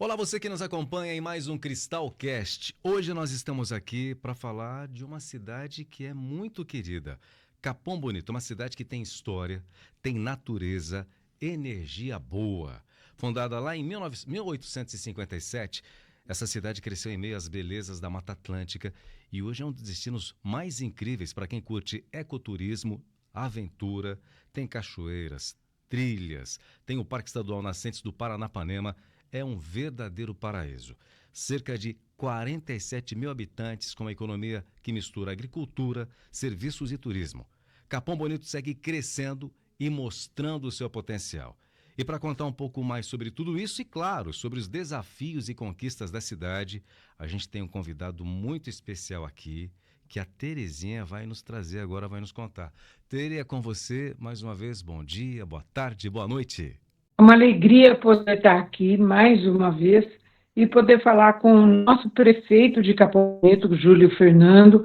Olá, você que nos acompanha em mais um Cristalcast. Hoje nós estamos aqui para falar de uma cidade que é muito querida. Capão Bonito, uma cidade que tem história, tem natureza, energia boa. Fundada lá em 1857, essa cidade cresceu em meio às belezas da Mata Atlântica e hoje é um dos destinos mais incríveis para quem curte ecoturismo, aventura, tem cachoeiras, trilhas, tem o Parque Estadual Nascentes do Paranapanema. É um verdadeiro paraíso. Cerca de 47 mil habitantes, com uma economia que mistura agricultura, serviços e turismo. Capão Bonito segue crescendo e mostrando o seu potencial. E para contar um pouco mais sobre tudo isso e, claro, sobre os desafios e conquistas da cidade, a gente tem um convidado muito especial aqui, que a Terezinha vai nos trazer agora, vai nos contar. Tere, é com você mais uma vez. Bom dia, boa tarde, boa noite. É uma alegria poder estar aqui mais uma vez e poder falar com o nosso prefeito de Capão Bonito, Júlio Fernando,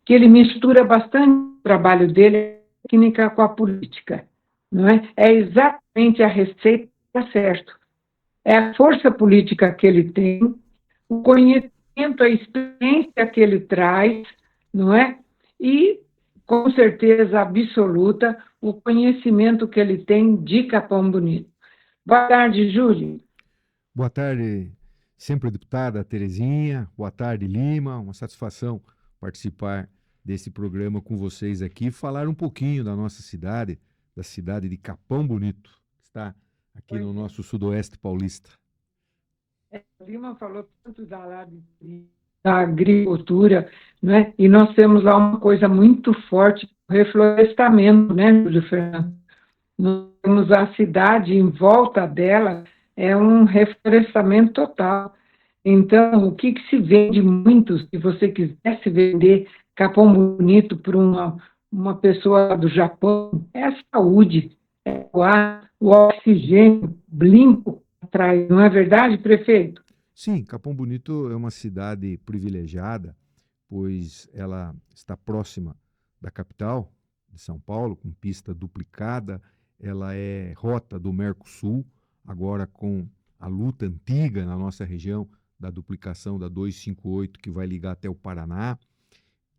que ele mistura bastante o trabalho dele, a técnica com a política, não é? É exatamente a receita que dá certo. É a força política que ele tem, o conhecimento, a experiência que ele traz, não é? E, com certeza absoluta, o conhecimento que ele tem de Capão Bonito. Boa tarde, Júlio. Boa tarde, sempre deputada Terezinha. Boa tarde, Lima. Uma satisfação participar desse programa com vocês aqui, falar um pouquinho da nossa cidade, da cidade de Capão Bonito, que está aqui no nosso sudoeste paulista. O Lima falou tanto da agricultura, né? E nós temos lá uma coisa muito forte, o reflorestamento, né, Júlio Fernando? Nós temos a cidade em volta dela, é um reflorestamento total. Então, o que se vende muito, se você quisesse vender Capão Bonito para uma pessoa do Japão, é a saúde, é o ar, o oxigênio limpo atrás, não é verdade, prefeito? Sim, Capão Bonito é uma cidade privilegiada, pois ela está próxima da capital de São Paulo, com pista duplicada. Ela é rota do Mercosul, agora com a luta antiga na nossa região da duplicação da 258, que vai ligar até o Paraná.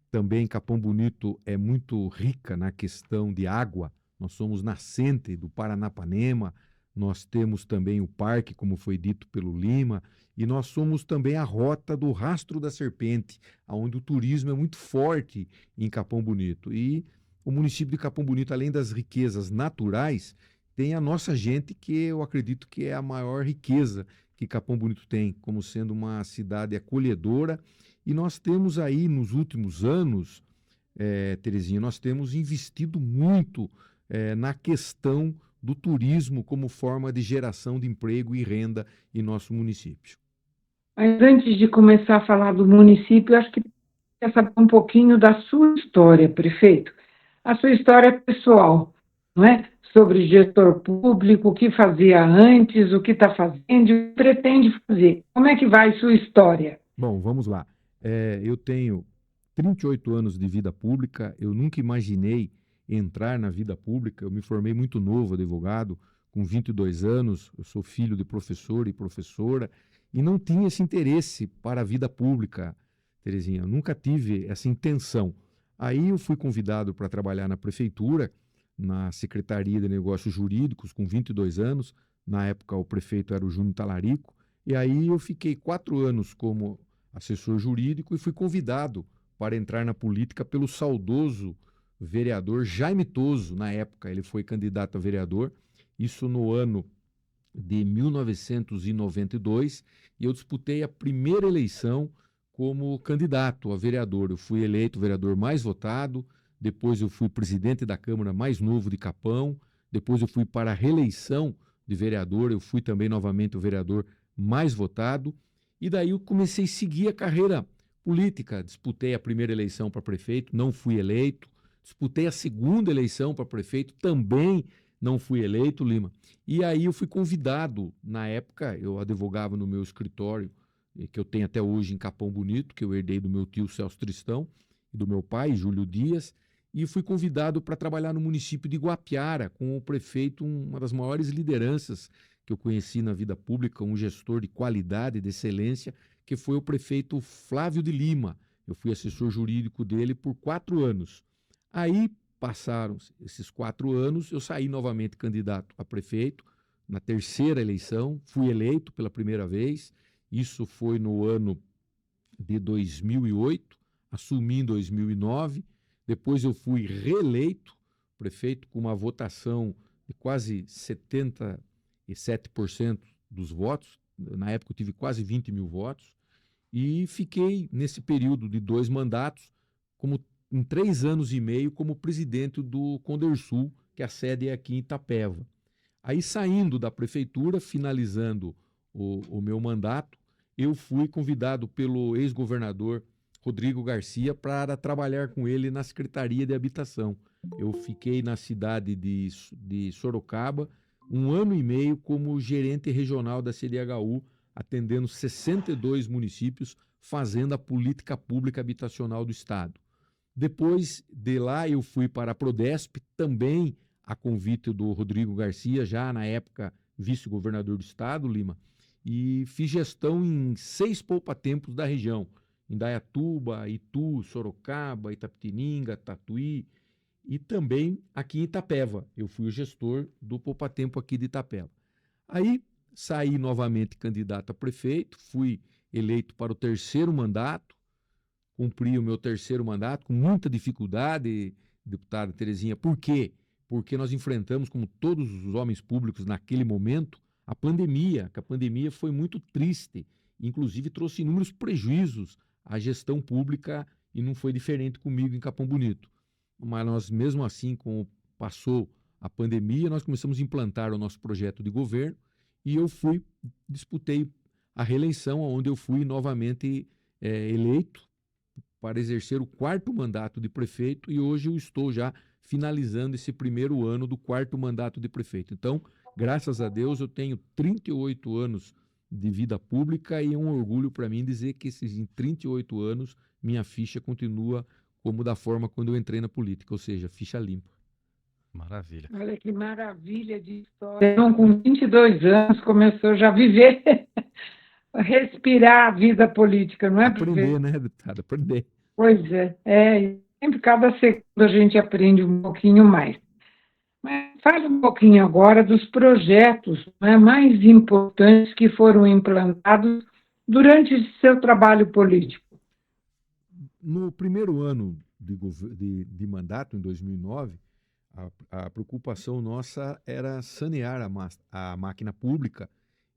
Também Capão Bonito é muito rica na questão de água. Nós somos nascente do Paranapanema, nós temos também o parque, como foi dito pelo Lima, e nós somos também a rota do Rastro da Serpente, onde o turismo é muito forte em Capão Bonito. E o município de Capão Bonito, além das riquezas naturais, tem a nossa gente, que eu acredito que é a maior riqueza que Capão Bonito tem, como sendo uma cidade acolhedora. E nós temos aí, nos últimos anos, Terezinha, nós temos investido muito na questão do turismo como forma de geração de emprego e renda em nosso município. Mas antes de começar a falar do município, eu acho que quer saber um pouquinho da sua história, prefeito. A sua história pessoal, não é? Sobre gestor público, o que fazia antes, o que está fazendo e o que pretende fazer. Como é que vai sua história? Bom, vamos lá. Eu tenho 38 anos de vida pública, eu nunca imaginei entrar na vida pública. Eu me formei muito novo, advogado, com 22 anos, eu sou filho de professor e professora, e não tinha esse interesse para a vida pública, Terezinha. Eu nunca tive essa intenção. Aí eu fui convidado para trabalhar na prefeitura, na Secretaria de Negócios Jurídicos, com 22 anos. Na época o prefeito era o Júnior Talarico, e aí eu fiquei 4 anos como assessor jurídico e fui convidado para entrar na política pelo saudoso vereador Jaime Toso. Na época ele foi candidato a vereador, isso no ano de 1992, e eu disputei a primeira eleição como candidato a vereador. Eu fui eleito o vereador mais votado, depois eu fui presidente da Câmara mais novo de Capão, depois eu fui para a reeleição de vereador, eu fui também novamente o vereador mais votado, e daí eu comecei a seguir a carreira política. Disputei a primeira eleição para prefeito, não fui eleito. Disputei a segunda eleição para prefeito, também não fui eleito, Lima. E aí eu fui convidado, na época, eu advogava no meu escritório, que eu tenho até hoje em Capão Bonito, que eu herdei do meu tio Celso Tristão e do meu pai, Júlio Dias, e fui convidado para trabalhar no município de Guapiara, com o prefeito, uma das maiores lideranças que eu conheci na vida pública, um gestor de qualidade, de excelência, que foi o prefeito Flávio de Lima. Eu fui assessor jurídico dele por 4 anos. Aí passaram esses 4 anos, eu saí novamente candidato a prefeito, na terceira eleição, fui eleito pela primeira vez, isso foi no ano de 2008, assumi em 2009, depois eu fui reeleito prefeito com uma votação de quase 77% dos votos, na época eu tive quase 20 mil votos, e fiquei nesse período de 2 mandatos, em 3 anos e meio, como presidente do Condersul, que a sede é aqui em Itapeva. Aí, saindo da prefeitura, finalizando o meu mandato, eu fui convidado pelo ex-governador Rodrigo Garcia para trabalhar com ele na Secretaria de Habitação. Eu fiquei na cidade de Sorocaba 1 ano e meio como gerente regional da CDHU, atendendo 62 municípios, fazendo a política pública habitacional do Estado. Depois de lá, eu fui para a Prodesp, também a convite do Rodrigo Garcia, já na época vice-governador do Estado, Lima, e fiz gestão em 6 poupa-tempos da região, Indaiatuba, Itu, Sorocaba, Itapetininga, Tatuí, e também aqui em Itapeva. Eu fui o gestor do poupa-tempo aqui de Itapeva. Aí saí novamente candidato a prefeito, fui eleito para o 3º mandato, cumpri o meu 3º mandato com muita dificuldade, deputada Terezinha. Por quê? Porque nós enfrentamos, como todos os homens públicos naquele momento, a pandemia, que a pandemia foi muito triste, inclusive trouxe inúmeros prejuízos à gestão pública e não foi diferente comigo em Capão Bonito. Mas nós, mesmo assim, como passou a pandemia, nós começamos a implantar o nosso projeto de governo e eu disputei a reeleição, onde eu fui novamente eleito para exercer o 4º mandato de prefeito e hoje eu estou já finalizando esse primeiro ano do 4º mandato de prefeito. Então, graças a Deus, eu tenho 38 anos de vida pública e é um orgulho para mim dizer que em 38 anos minha ficha continua como da forma quando eu entrei na política, ou seja, ficha limpa. Maravilha. Olha que maravilha de história. Então, com 22 anos, começou já a viver, a respirar a vida política, não é, Aprender, né, deputada? Aprender. Pois é. Sempre cada segundo a gente aprende um pouquinho mais. Mas fale um pouquinho agora dos projetos, né, mais importantes que foram implantados durante seu trabalho político. No primeiro ano de mandato, em 2009, a preocupação nossa era sanear a máquina pública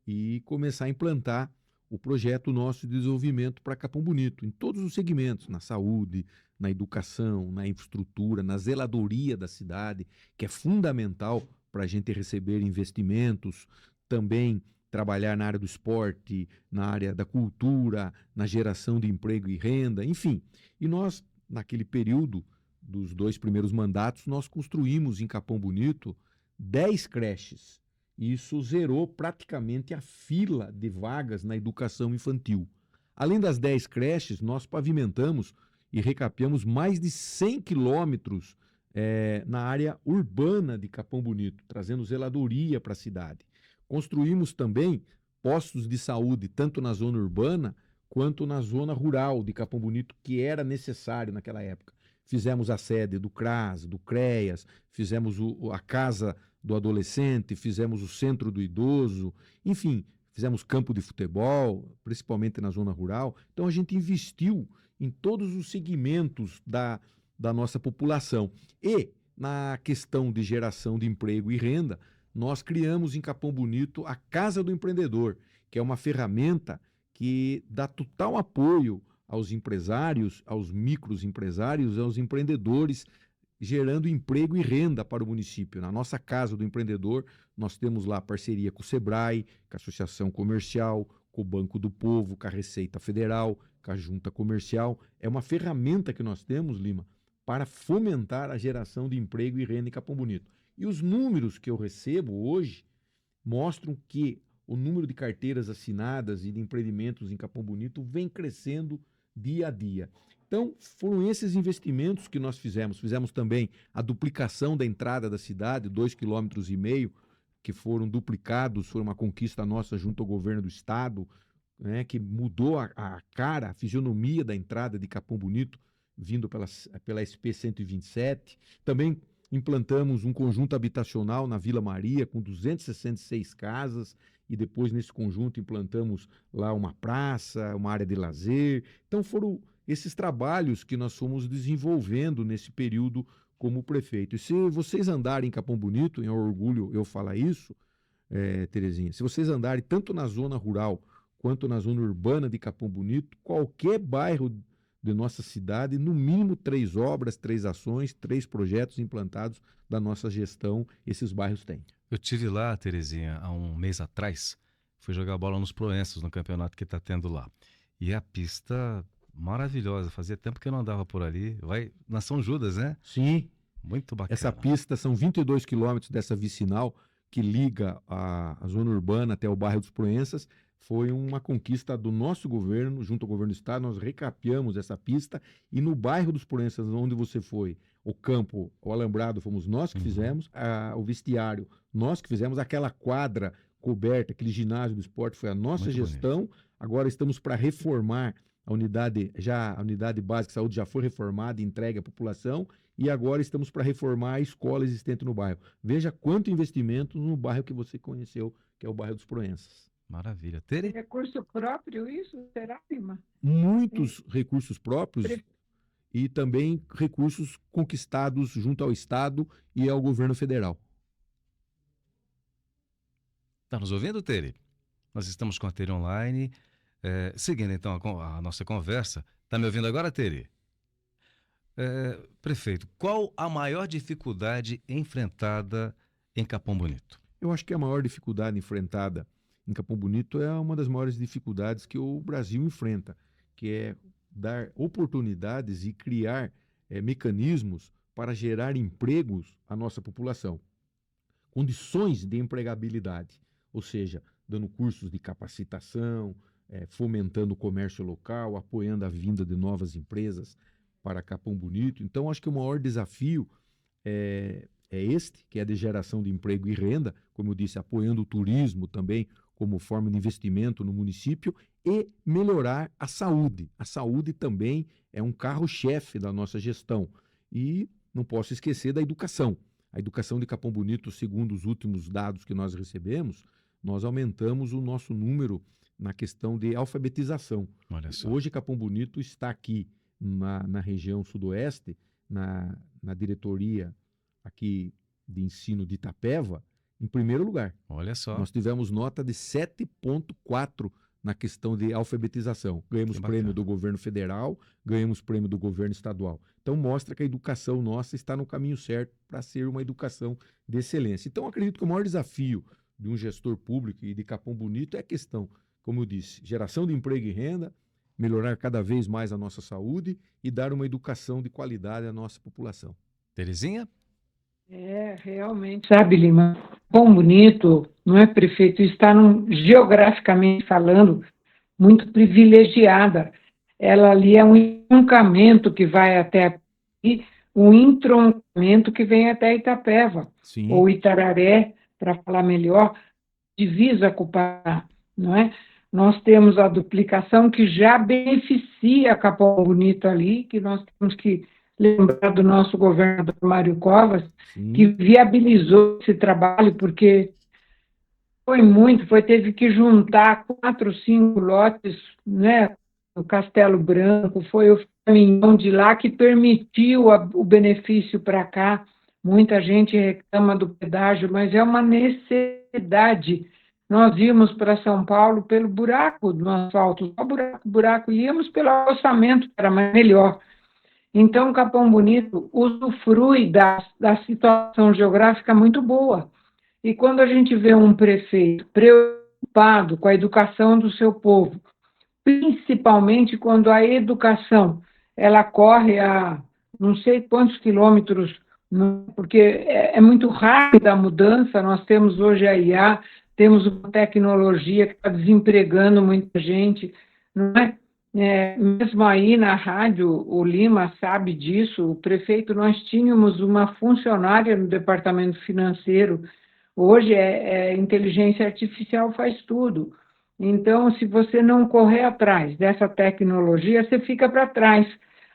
e começar a implantar o projeto nosso de desenvolvimento para Capão Bonito, em todos os segmentos, na saúde, na educação, na infraestrutura, na zeladoria da cidade, que é fundamental para a gente receber investimentos, também trabalhar na área do esporte, na área da cultura, na geração de emprego e renda, enfim. E nós, naquele período dos 2 primeiros mandatos, nós construímos em Capão Bonito 10 creches. Isso zerou praticamente a fila de vagas na educação infantil. Além das 10 creches, nós pavimentamos e recapeamos mais de 100 quilômetros na área urbana de Capão Bonito, trazendo zeladoria para a cidade. Construímos também postos de saúde, tanto na zona urbana quanto na zona rural de Capão Bonito, que era necessário naquela época. Fizemos a sede do CRAS, do CREAS, fizemos a Casa do Adolescente, fizemos o Centro do Idoso, enfim, fizemos campo de futebol, principalmente na zona rural. Então a gente investiu em todos os segmentos da nossa população. E na questão de geração de emprego e renda, nós criamos em Capão Bonito a Casa do Empreendedor, que é uma ferramenta que dá total apoio aos empresários, aos microempresários, aos empreendedores, gerando emprego e renda para o município. Na nossa Casa do Empreendedor, nós temos lá parceria com o Sebrae, com a Associação Comercial, com o Banco do Povo, com a Receita Federal, com a Junta Comercial. É uma ferramenta que nós temos, Lima, para fomentar a geração de emprego e renda em Capão Bonito. E os números que eu recebo hoje mostram que o número de carteiras assinadas e de empreendimentos em Capão Bonito vem crescendo dia a dia. Então, foram esses investimentos que nós fizemos. Fizemos também a duplicação da entrada da cidade, 2,5 km, que foram duplicados, foi uma conquista nossa junto ao governo do estado, né, que mudou a cara, a fisionomia da entrada de Capão Bonito, vindo pela SP 127. Também implantamos um conjunto habitacional na Vila Maria, com 266 casas, e depois nesse conjunto implantamos lá uma praça, uma área de lazer. Então foram esses trabalhos que nós fomos desenvolvendo nesse período como prefeito. E se vocês andarem em Capão Bonito, é um orgulho eu falar isso, Terezinha, se vocês andarem tanto na zona rural quanto na zona urbana de Capão Bonito, qualquer bairro de nossa cidade, no mínimo 3 obras, 3 ações, 3 projetos implantados da nossa gestão, esses bairros têm. Eu tive lá, Terezinha, há um mês atrás, fui jogar bola nos Proenças, no campeonato que está tendo lá. E a pista maravilhosa, fazia tempo que eu não andava por ali. Vai na São Judas, né? Sim. Muito bacana. Essa pista são 22 quilômetros dessa vicinal que liga a zona urbana até o bairro dos Proenças. Foi uma conquista do nosso governo, junto ao governo do estado. Nós recapeamos essa pista e no bairro dos Proenças, onde você foi, o campo, o alambrado, fomos nós que fizemos, o vestiário, nós que fizemos, aquela quadra coberta, aquele ginásio do esporte, foi a nossa Muito gestão. bonito. Agora estamos para reformar a unidade básica de saúde já foi reformada e entregue à população, e agora estamos para reformar a escola existente no bairro. Veja quanto investimento no bairro que você conheceu, que é o bairro dos Proenças. Maravilha. É Tere? recurso próprio isso, será, Lima? Muitos recursos próprios e também recursos conquistados junto ao Estado e ao governo federal. Está nos ouvindo, Tere? Nós estamos com a Tere online. Seguindo então a nossa conversa. Está me ouvindo agora, Tere? Prefeito, qual a maior dificuldade enfrentada em Capão Bonito? Eu acho que a maior dificuldade enfrentada em Capão Bonito é uma das maiores dificuldades que o Brasil enfrenta, que é dar oportunidades e criar mecanismos para gerar empregos à nossa população. Condições de empregabilidade, ou seja, dando cursos de capacitação, fomentando o comércio local, apoiando a vinda de novas empresas para Capão Bonito. Então, acho que o maior desafio é este, que é de geração de emprego e renda, como eu disse, apoiando o turismo também como forma de investimento no município e melhorar a saúde. A saúde também é um carro-chefe da nossa gestão. E não posso esquecer da educação. A educação de Capão Bonito, segundo os últimos dados que nós recebemos, nós aumentamos o nosso número na questão de alfabetização. Olha só. Hoje, Capão Bonito está aqui na região sudoeste, na diretoria aqui de ensino de Itapeva, em primeiro lugar. Olha só. Nós tivemos nota de 7,4 na questão de alfabetização. Ganhamos prêmio do governo federal, ganhamos prêmio do governo estadual. Então mostra que a educação nossa está no caminho certo para ser uma educação de excelência. Então acredito que o maior desafio de um gestor público e de Capão Bonito é a questão, como eu disse, geração de emprego e renda, melhorar cada vez mais a nossa saúde e dar uma educação de qualidade à nossa população. Terezinha? Realmente, sabe, Lima, Capão Bonito, não é, prefeito, está geograficamente falando muito privilegiada. Ela ali é um entroncamento que vai até aqui, um entroncamento que vem até Itapeva, Sim. ou Itararé, para falar melhor, divisa com o Paraná, não é? Nós temos a duplicação que já beneficia Capão Bonito ali, que nós temos que lembrar do nosso governador Mário Covas, Sim. que viabilizou esse trabalho, porque teve que juntar 4, 5 lotes, né, no Castelo Branco, foi o caminhão de lá que permitiu o benefício para cá. Muita gente reclama do pedágio, mas é uma necessidade. Nós íamos para São Paulo pelo buraco do asfalto, só buraco, íamos pelo orçamento, que era melhor. Então, Capão Bonito usufrui da situação geográfica muito boa. E quando a gente vê um prefeito preocupado com a educação do seu povo, principalmente quando a educação ela corre a não sei quantos quilômetros, porque é muito rápida a mudança, nós temos hoje a IA, temos uma tecnologia que está desempregando muita gente, não é? Mesmo aí na rádio, o Lima sabe disso, o prefeito, nós tínhamos uma funcionária no departamento financeiro Hoje inteligência artificial faz tudo. Então, se você não correr atrás dessa tecnologia, você fica para trás.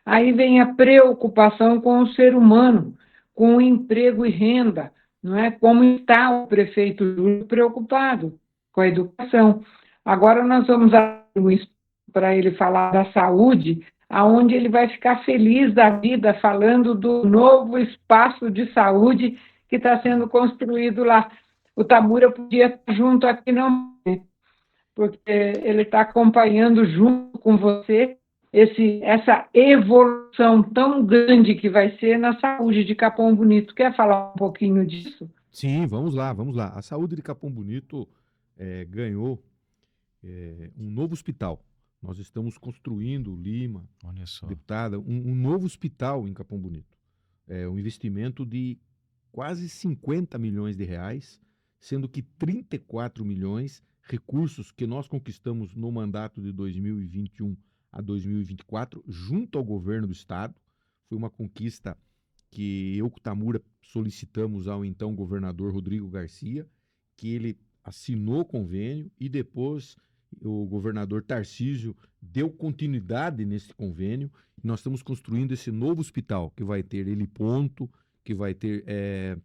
Aí vem a preocupação com o ser humano, com o emprego e renda, não é? Como está o prefeito Júlio preocupado com a educação. Agora nós vamos para ele falar da saúde, aonde ele vai ficar feliz da vida falando do novo espaço de saúde que está sendo construído lá. O Tamura podia estar junto aqui, não, porque ele está acompanhando junto com você essa evolução tão grande que vai ser na saúde de Capão Bonito. Quer falar um pouquinho disso? Sim, vamos lá, vamos lá. A saúde de Capão Bonito ganhou um novo hospital. Nós estamos construindo, Lima, Olha só. deputada, um novo hospital em Capão Bonito. Um investimento de quase 50 milhões de reais, sendo que 34 milhões, recursos que nós conquistamos no mandato de 2021 a 2024, junto ao governo do estado. Foi uma conquista que eu, Tamura, solicitamos ao então governador Rodrigo Garcia, que ele assinou convênio e depois o governador Tarcísio deu continuidade nesse convênio. Nós estamos construindo esse novo hospital, que vai ter heliponto, que vai ter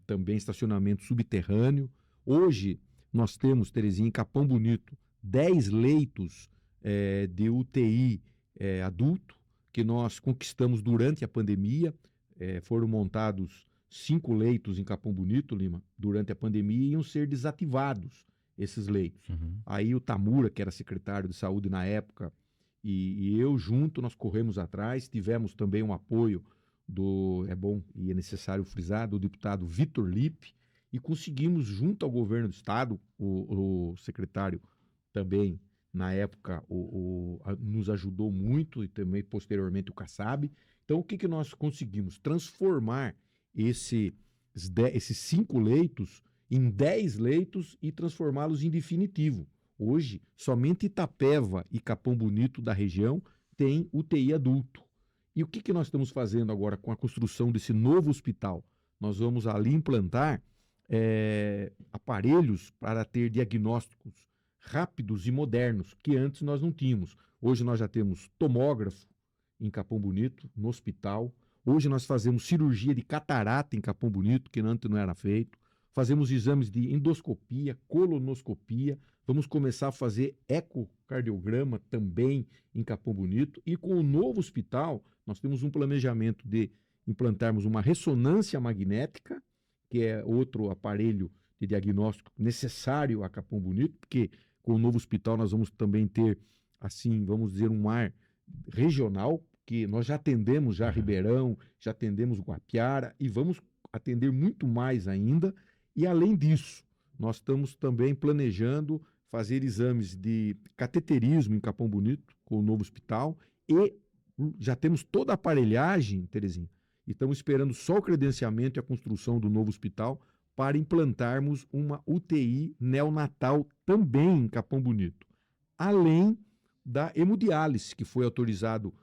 também estacionamento subterrâneo. Hoje nós temos, Terezinha, em Capão Bonito, 10 leitos de UTI adulto, que nós conquistamos durante a pandemia. Foram montados 5 leitos em Capão Bonito, Lima, durante a pandemia, e iam ser desativados esses leitos. Uhum. Aí o Tamura, que era secretário de saúde na época, e eu junto, nós corremos atrás, tivemos também um apoio é bom e é necessário frisar, do deputado Vitor Lippe, e conseguimos, junto ao governo do estado, o secretário também, na época, nos ajudou muito, e também posteriormente o Kassab. Então, o que nós conseguimos? Transformar esses 5 leitos em 10 leitos e transformá-los em definitivo. Hoje, somente Itapeva e Capão Bonito da região tem UTI adulto. E o que nós estamos fazendo agora com a construção desse novo hospital? Nós vamos ali implantar aparelhos para ter diagnósticos rápidos e modernos, que antes nós não tínhamos. Hoje nós já temos tomógrafo em Capão Bonito, no hospital. Hoje nós fazemos cirurgia de catarata em Capão Bonito, que antes não era feito. Fazemos exames de endoscopia, colonoscopia. Vamos começar a fazer ecocardiograma também em Capão Bonito. E com o novo hospital, nós temos um planejamento de implantarmos uma ressonância magnética, que é outro aparelho de diagnóstico necessário a Capão Bonito, porque com o novo hospital nós vamos também ter, assim, vamos dizer, um ar regional, que nós já atendemos Ribeirão, já atendemos Guapiara e vamos atender muito mais ainda. E além disso, nós estamos também planejando fazer exames de cateterismo em Capão Bonito, com o novo hospital, e já temos toda a aparelhagem, Terezinha, e estamos esperando só o credenciamento e a construção do novo hospital para implantarmos uma UTI neonatal também em Capão Bonito, além da hemodiálise, que foi autorizado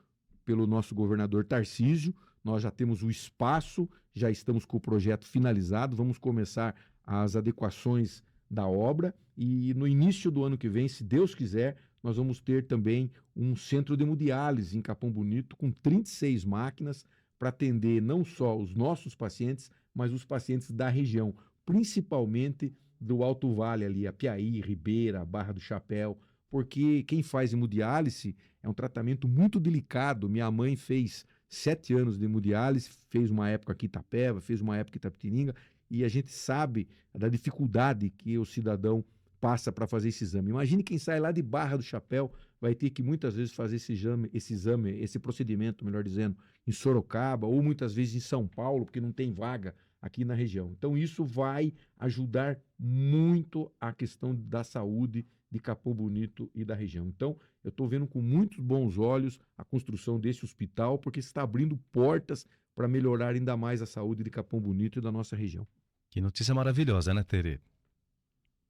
pelo nosso governador Tarcísio. Nós já temos o espaço, já estamos com o projeto finalizado, vamos começar as adequações da obra e no início do ano que vem, se Deus quiser, nós vamos ter também um centro de hemodiálise em Capão Bonito com 36 máquinas para atender não só os nossos pacientes, mas os pacientes da região, principalmente do Alto Vale ali, Apiaí, Ribeira, Barra do Chapéu, porque quem faz hemodiálise é um tratamento muito delicado. Minha mãe fez 7 anos de hemodiálise, fez uma época aqui em Itapeva, fez uma época em Itapetininga, e a gente sabe da dificuldade que o cidadão passa para fazer esse exame. Imagine quem sai lá de Barra do Chapéu, vai ter que muitas vezes fazer esse procedimento, melhor dizendo, em Sorocaba, ou muitas vezes em São Paulo, porque não tem vaga aqui na região. Então isso vai ajudar muito a questão da saúde de Capão Bonito e da região. Então, eu estou vendo com muitos bons olhos a construção desse hospital, porque está abrindo portas para melhorar ainda mais a saúde de Capão Bonito e da nossa região. Que notícia maravilhosa, né, Tere?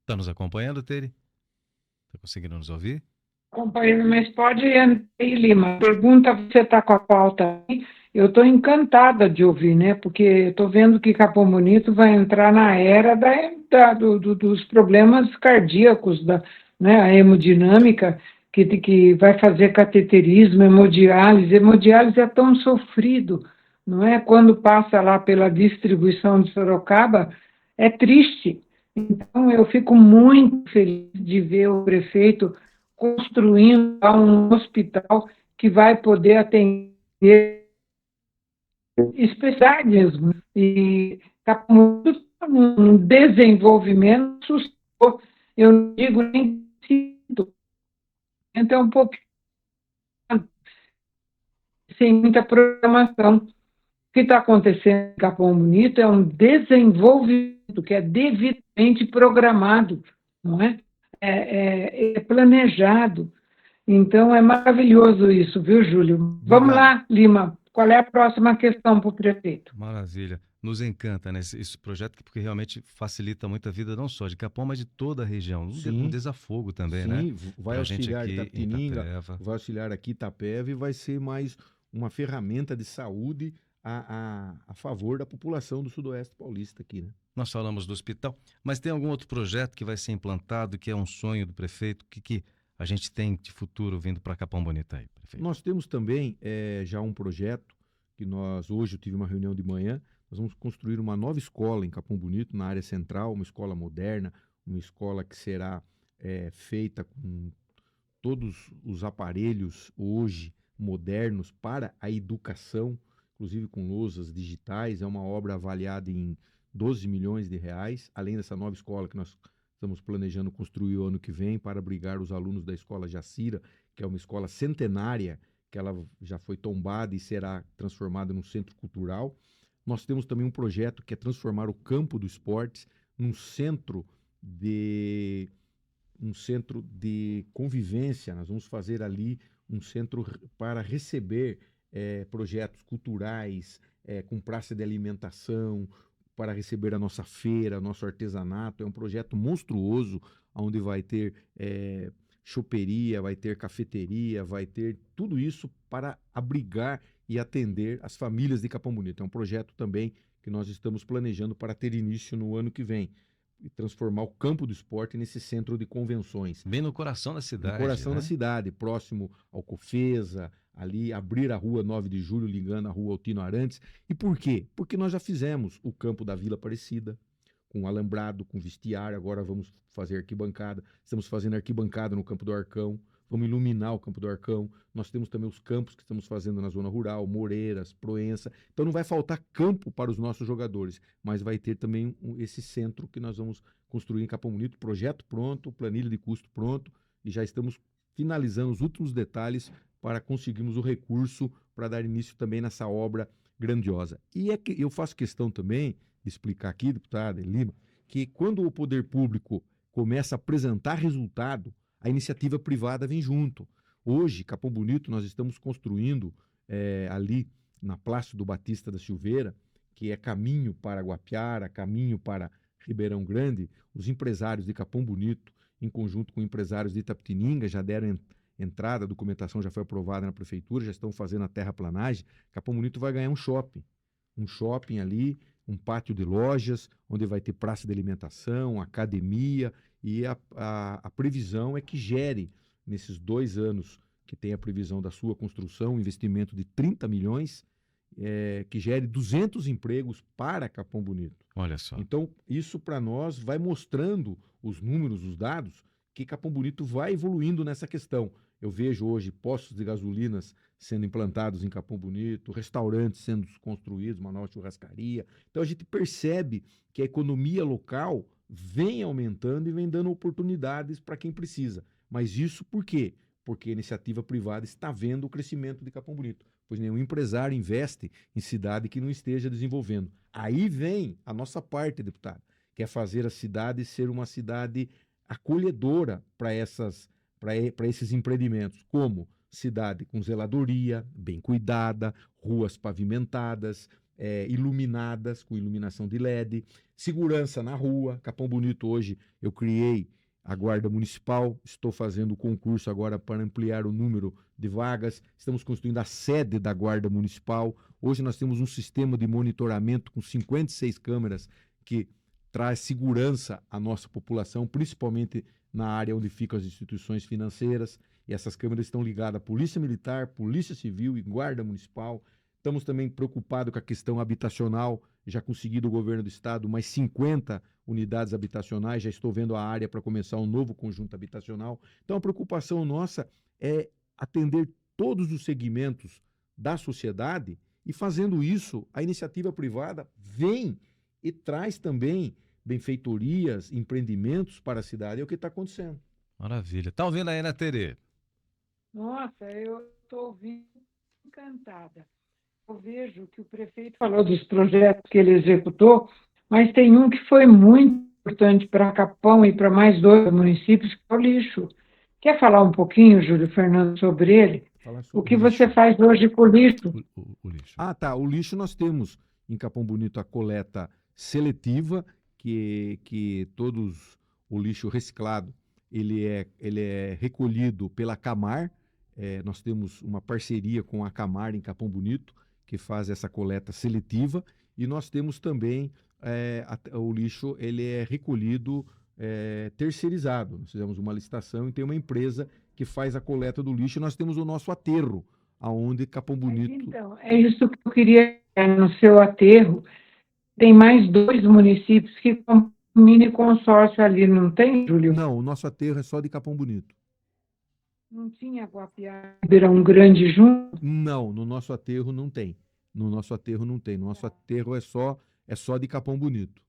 Está nos acompanhando, Tere? Está conseguindo nos ouvir? Acompanhando, mas pode ir, Lima. Pergunta, você está com a pauta aí? eu estou encantada de ouvir, né? Porque estou vendo que Capão Bonito vai entrar na era dos problemas cardíacos, né? A hemodinâmica, que vai fazer cateterismo, hemodiálise. Hemodiálise é tão sofrido, não é? Quando passa lá pela distribuição de Sorocaba, é triste. Então, eu fico muito feliz de ver o prefeito construindo lá um hospital que vai poder atender especialidades, né? E está muito um desenvolvimento assustador. Eu não digo nem sinto, então é um pouco sem muita programação. O que está acontecendo em Capão Bonito é um desenvolvimento que é devidamente programado, não é? É planejado. Então, é maravilhoso isso, viu, Júlio? Vamos Obrigado. lá, Lima. Qual é a próxima questão para o prefeito? Maravilha. Nos encanta, né, esse projeto, porque realmente facilita muito a vida não só de Capão, mas de toda a região. Um Sim, desafogo também, né? sim, vai Para a gente auxiliar aqui em Itapetininga, Itapeva. vai auxiliar aqui Itapeva e vai ser mais uma ferramenta de saúde a favor da população do Sudoeste Paulista aqui, né? Nós falamos do hospital, mas tem algum outro projeto que vai ser implantado, que é um sonho do prefeito, que a gente tem de futuro vindo para Capão Bonito aí, prefeito? Nós temos também já um projeto que hoje eu tive uma reunião de manhã, nós vamos construir uma nova escola em Capão Bonito, na área central, uma escola moderna, uma escola que será feita com todos os aparelhos hoje modernos para a educação, inclusive com lousas digitais. É uma obra avaliada em 12 milhões de reais, além dessa nova escola que nós estamos planejando construir o ano que vem para abrigar os alunos da escola Jacira, que é uma escola centenária, que ela já foi tombada e será transformada num centro cultural. Nós temos também um projeto que é transformar o campo do esportes num centro de convivência. Nós vamos fazer ali um centro para receber projetos culturais, com praça de alimentação, para receber a nossa feira, nosso artesanato. É um projeto monstruoso, onde vai ter choperia, vai ter cafeteria, vai ter tudo isso para abrigar e atender as famílias de Capão Bonito. É um projeto também que nós estamos planejando para ter início no ano que vem e transformar o campo do esporte nesse centro de convenções. Bem no coração da No cidade, coração da né? cidade, próximo ao Cofesa, ali abrir a rua 9 de julho, ligando a rua Altino Arantes. E por quê? Porque nós já fizemos o campo da Vila Aparecida, com alambrado, com vestiário, agora vamos fazer arquibancada, estamos fazendo arquibancada no Campo do Arcão, vamos iluminar o Campo do Arcão, nós temos também os campos que estamos fazendo na zona rural, Moreiras, Proença, então não vai faltar campo para os nossos jogadores, mas vai ter também esse centro que nós vamos construir em Capão Bonito, projeto pronto, planilha de custo pronto, e já estamos finalizando os últimos detalhes para conseguirmos o recurso para dar início também nessa obra grandiosa. E é que eu faço questão também de explicar aqui, deputada Lima, que quando o poder público começa a apresentar resultado, a iniciativa privada vem junto. Hoje, Capão Bonito, nós estamos construindo ali na Plácio do Batista da Silveira, que é caminho para Guapiara, caminho para Ribeirão Grande. Os empresários de Capão Bonito, em conjunto com empresários de Itapetininga, já deram entrada, a documentação já foi aprovada na prefeitura, já estão fazendo a terraplanagem. Capão Bonito vai ganhar um shopping ali, um pátio de lojas, onde vai ter praça de alimentação, academia, e a previsão é que gere, nesses 2 anos que tem a previsão da sua construção, um investimento de 30 milhões, que gere 200 empregos para Capão Bonito. Olha só. Então, isso para nós vai mostrando os números, os dados, que Capão Bonito vai evoluindo nessa questão. Eu vejo hoje postos de gasolinas sendo implantados em Capão Bonito, restaurantes sendo construídos, uma nova churrascaria. Então a gente percebe que a economia local vem aumentando e vem dando oportunidades para quem precisa. Mas isso por quê? Porque a iniciativa privada está vendo o crescimento de Capão Bonito, pois nenhum empresário investe em cidade que não esteja desenvolvendo. Aí vem a nossa parte, deputado, que é fazer a cidade ser uma cidade acolhedora para esses empreendimentos, como cidade com zeladoria, bem cuidada, ruas pavimentadas, iluminadas, com iluminação de LED, segurança na rua. Capão Bonito hoje eu criei a Guarda Municipal, estou fazendo o concurso agora para ampliar o número de vagas, estamos construindo a sede da Guarda Municipal. Hoje nós temos um sistema de monitoramento com 56 câmeras que traz segurança à nossa população, principalmente na área onde ficam as instituições financeiras, e essas câmeras estão ligadas à Polícia Militar, Polícia Civil e Guarda Municipal. Estamos também preocupados com a questão habitacional, já consegui do governo do estado mais 50 unidades habitacionais, já estou vendo a área para começar um novo conjunto habitacional. Então a preocupação nossa é atender todos os segmentos da sociedade, e fazendo isso, a iniciativa privada vem e traz também benfeitorias, empreendimentos para a cidade. É o que está acontecendo. Maravilha. Tá ouvindo aí, né, Tere? Nossa, eu estou ouvindo encantada. Eu vejo que o prefeito falou dos projetos que ele executou, mas tem um que foi muito importante para Capão e para mais 2 municípios, que é o lixo. Quer falar um pouquinho, Júlio Fernando, sobre ele? O que você faz hoje com o lixo? O lixo. Ah, tá. O lixo nós temos em Capão Bonito a coleta seletiva, que todos o lixo reciclado ele é recolhido pela Camar. Nós temos uma parceria com a Camar em Capão Bonito, que faz essa coleta seletiva, e nós temos também o lixo ele é recolhido terceirizado. Nós fizemos uma licitação e tem uma empresa que faz a coleta do lixo, e nós temos o nosso aterro, aonde Capão Bonito... Então, é isso que eu queria no seu aterro. Tem mais 2 municípios que com um mini consórcio ali, não tem, Júlio? Não, o nosso aterro é só de Capão Bonito. Não tinha Guapiá, Ribeirão Grande junto? Não, no nosso aterro não tem. No nosso aterro não tem. No nosso aterro é só de Capão Bonito.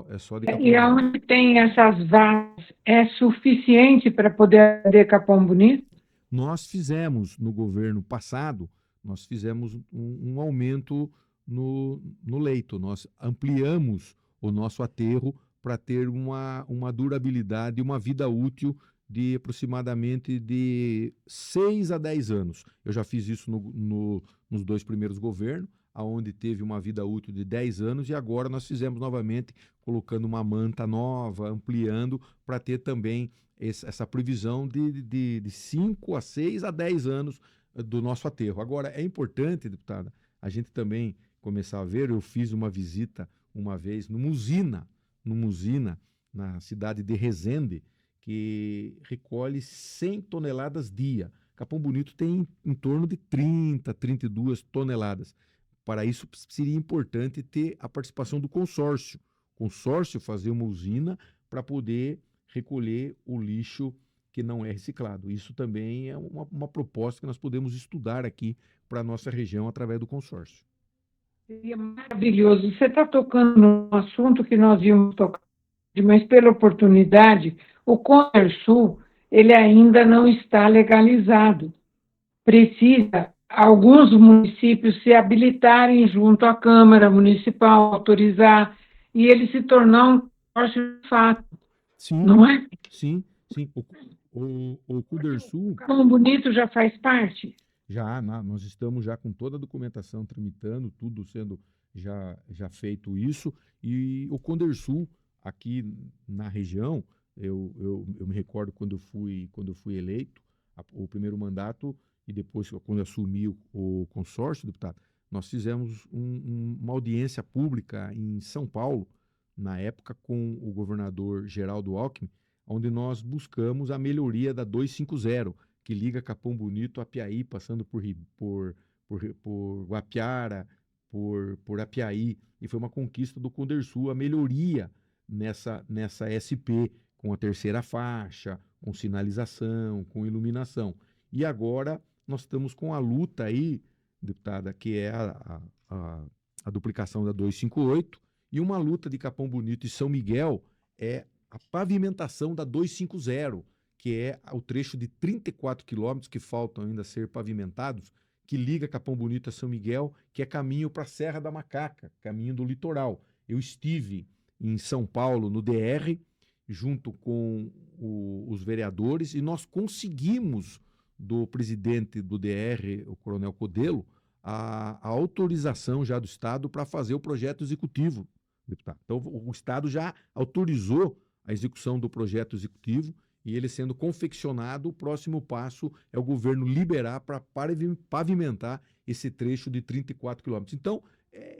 É só de Capão E Bonito. aonde tem essas vagas, é suficiente para poder atender Capão Bonito? Nós fizemos, no governo passado, nós fizemos um aumento no leito. Nós ampliamos o nosso aterro para ter uma durabilidade, uma vida útil de aproximadamente de 6 a 10 anos. Eu já fiz isso nos 2 primeiros governos, onde teve uma vida útil de 10 anos, e agora nós fizemos novamente, colocando uma manta nova, ampliando, para ter também essa previsão de 5 a 6 a 10 anos do nosso aterro. Agora, é importante, deputada, a gente também começar a ver. Eu fiz uma visita uma vez numa usina, na cidade de Resende, que recolhe 100 toneladas dia. Capão Bonito tem em torno de 30, 32 toneladas. Para isso, seria importante ter a participação do consórcio. O consórcio fazer uma usina para poder recolher o lixo que não é reciclado. Isso também é uma proposta que nós podemos estudar aqui para a nossa região através do consórcio. Seria maravilhoso. Você está tocando num assunto que nós íamos tocar, mas pela oportunidade, o Contersul, ele ainda não está legalizado. Precisa alguns municípios se habilitarem junto à Câmara Municipal, autorizar, e ele se tornar um consórcio de fato. Sim, não é? Sim. O Contersul... O Capão Bonito já faz parte? Nós estamos já com toda a documentação tramitando, tudo sendo já feito isso. E o Contersul, aqui na região, eu me recordo quando eu fui eleito, o primeiro mandato, e depois, quando eu assumi o consórcio, deputado, nós fizemos uma audiência pública em São Paulo, na época, com o governador Geraldo Alckmin, onde nós buscamos a melhoria da 250, que liga Capão Bonito a Apiaí, passando por Guapiara, por Apiaí, e foi uma conquista do Contersul, a melhoria nessa SP, com a terceira faixa, com sinalização, com iluminação. E agora nós estamos com a luta aí, deputada, que é a duplicação da 258, e uma luta de Capão Bonito e São Miguel é a pavimentação da 250, que é o trecho de 34 quilômetros que faltam ainda ser pavimentados, que liga Capão Bonito a São Miguel, que é caminho para a Serra da Macaca, caminho do litoral. Eu estive em São Paulo, no DR, junto com os vereadores, e nós conseguimos do presidente do DR, o Coronel Codelo, a autorização já do Estado para fazer o projeto executivo, deputado. Então, o Estado já autorizou a execução do projeto executivo e ele sendo confeccionado, o próximo passo é o governo liberar para pavimentar esse trecho de 34 quilômetros. Então,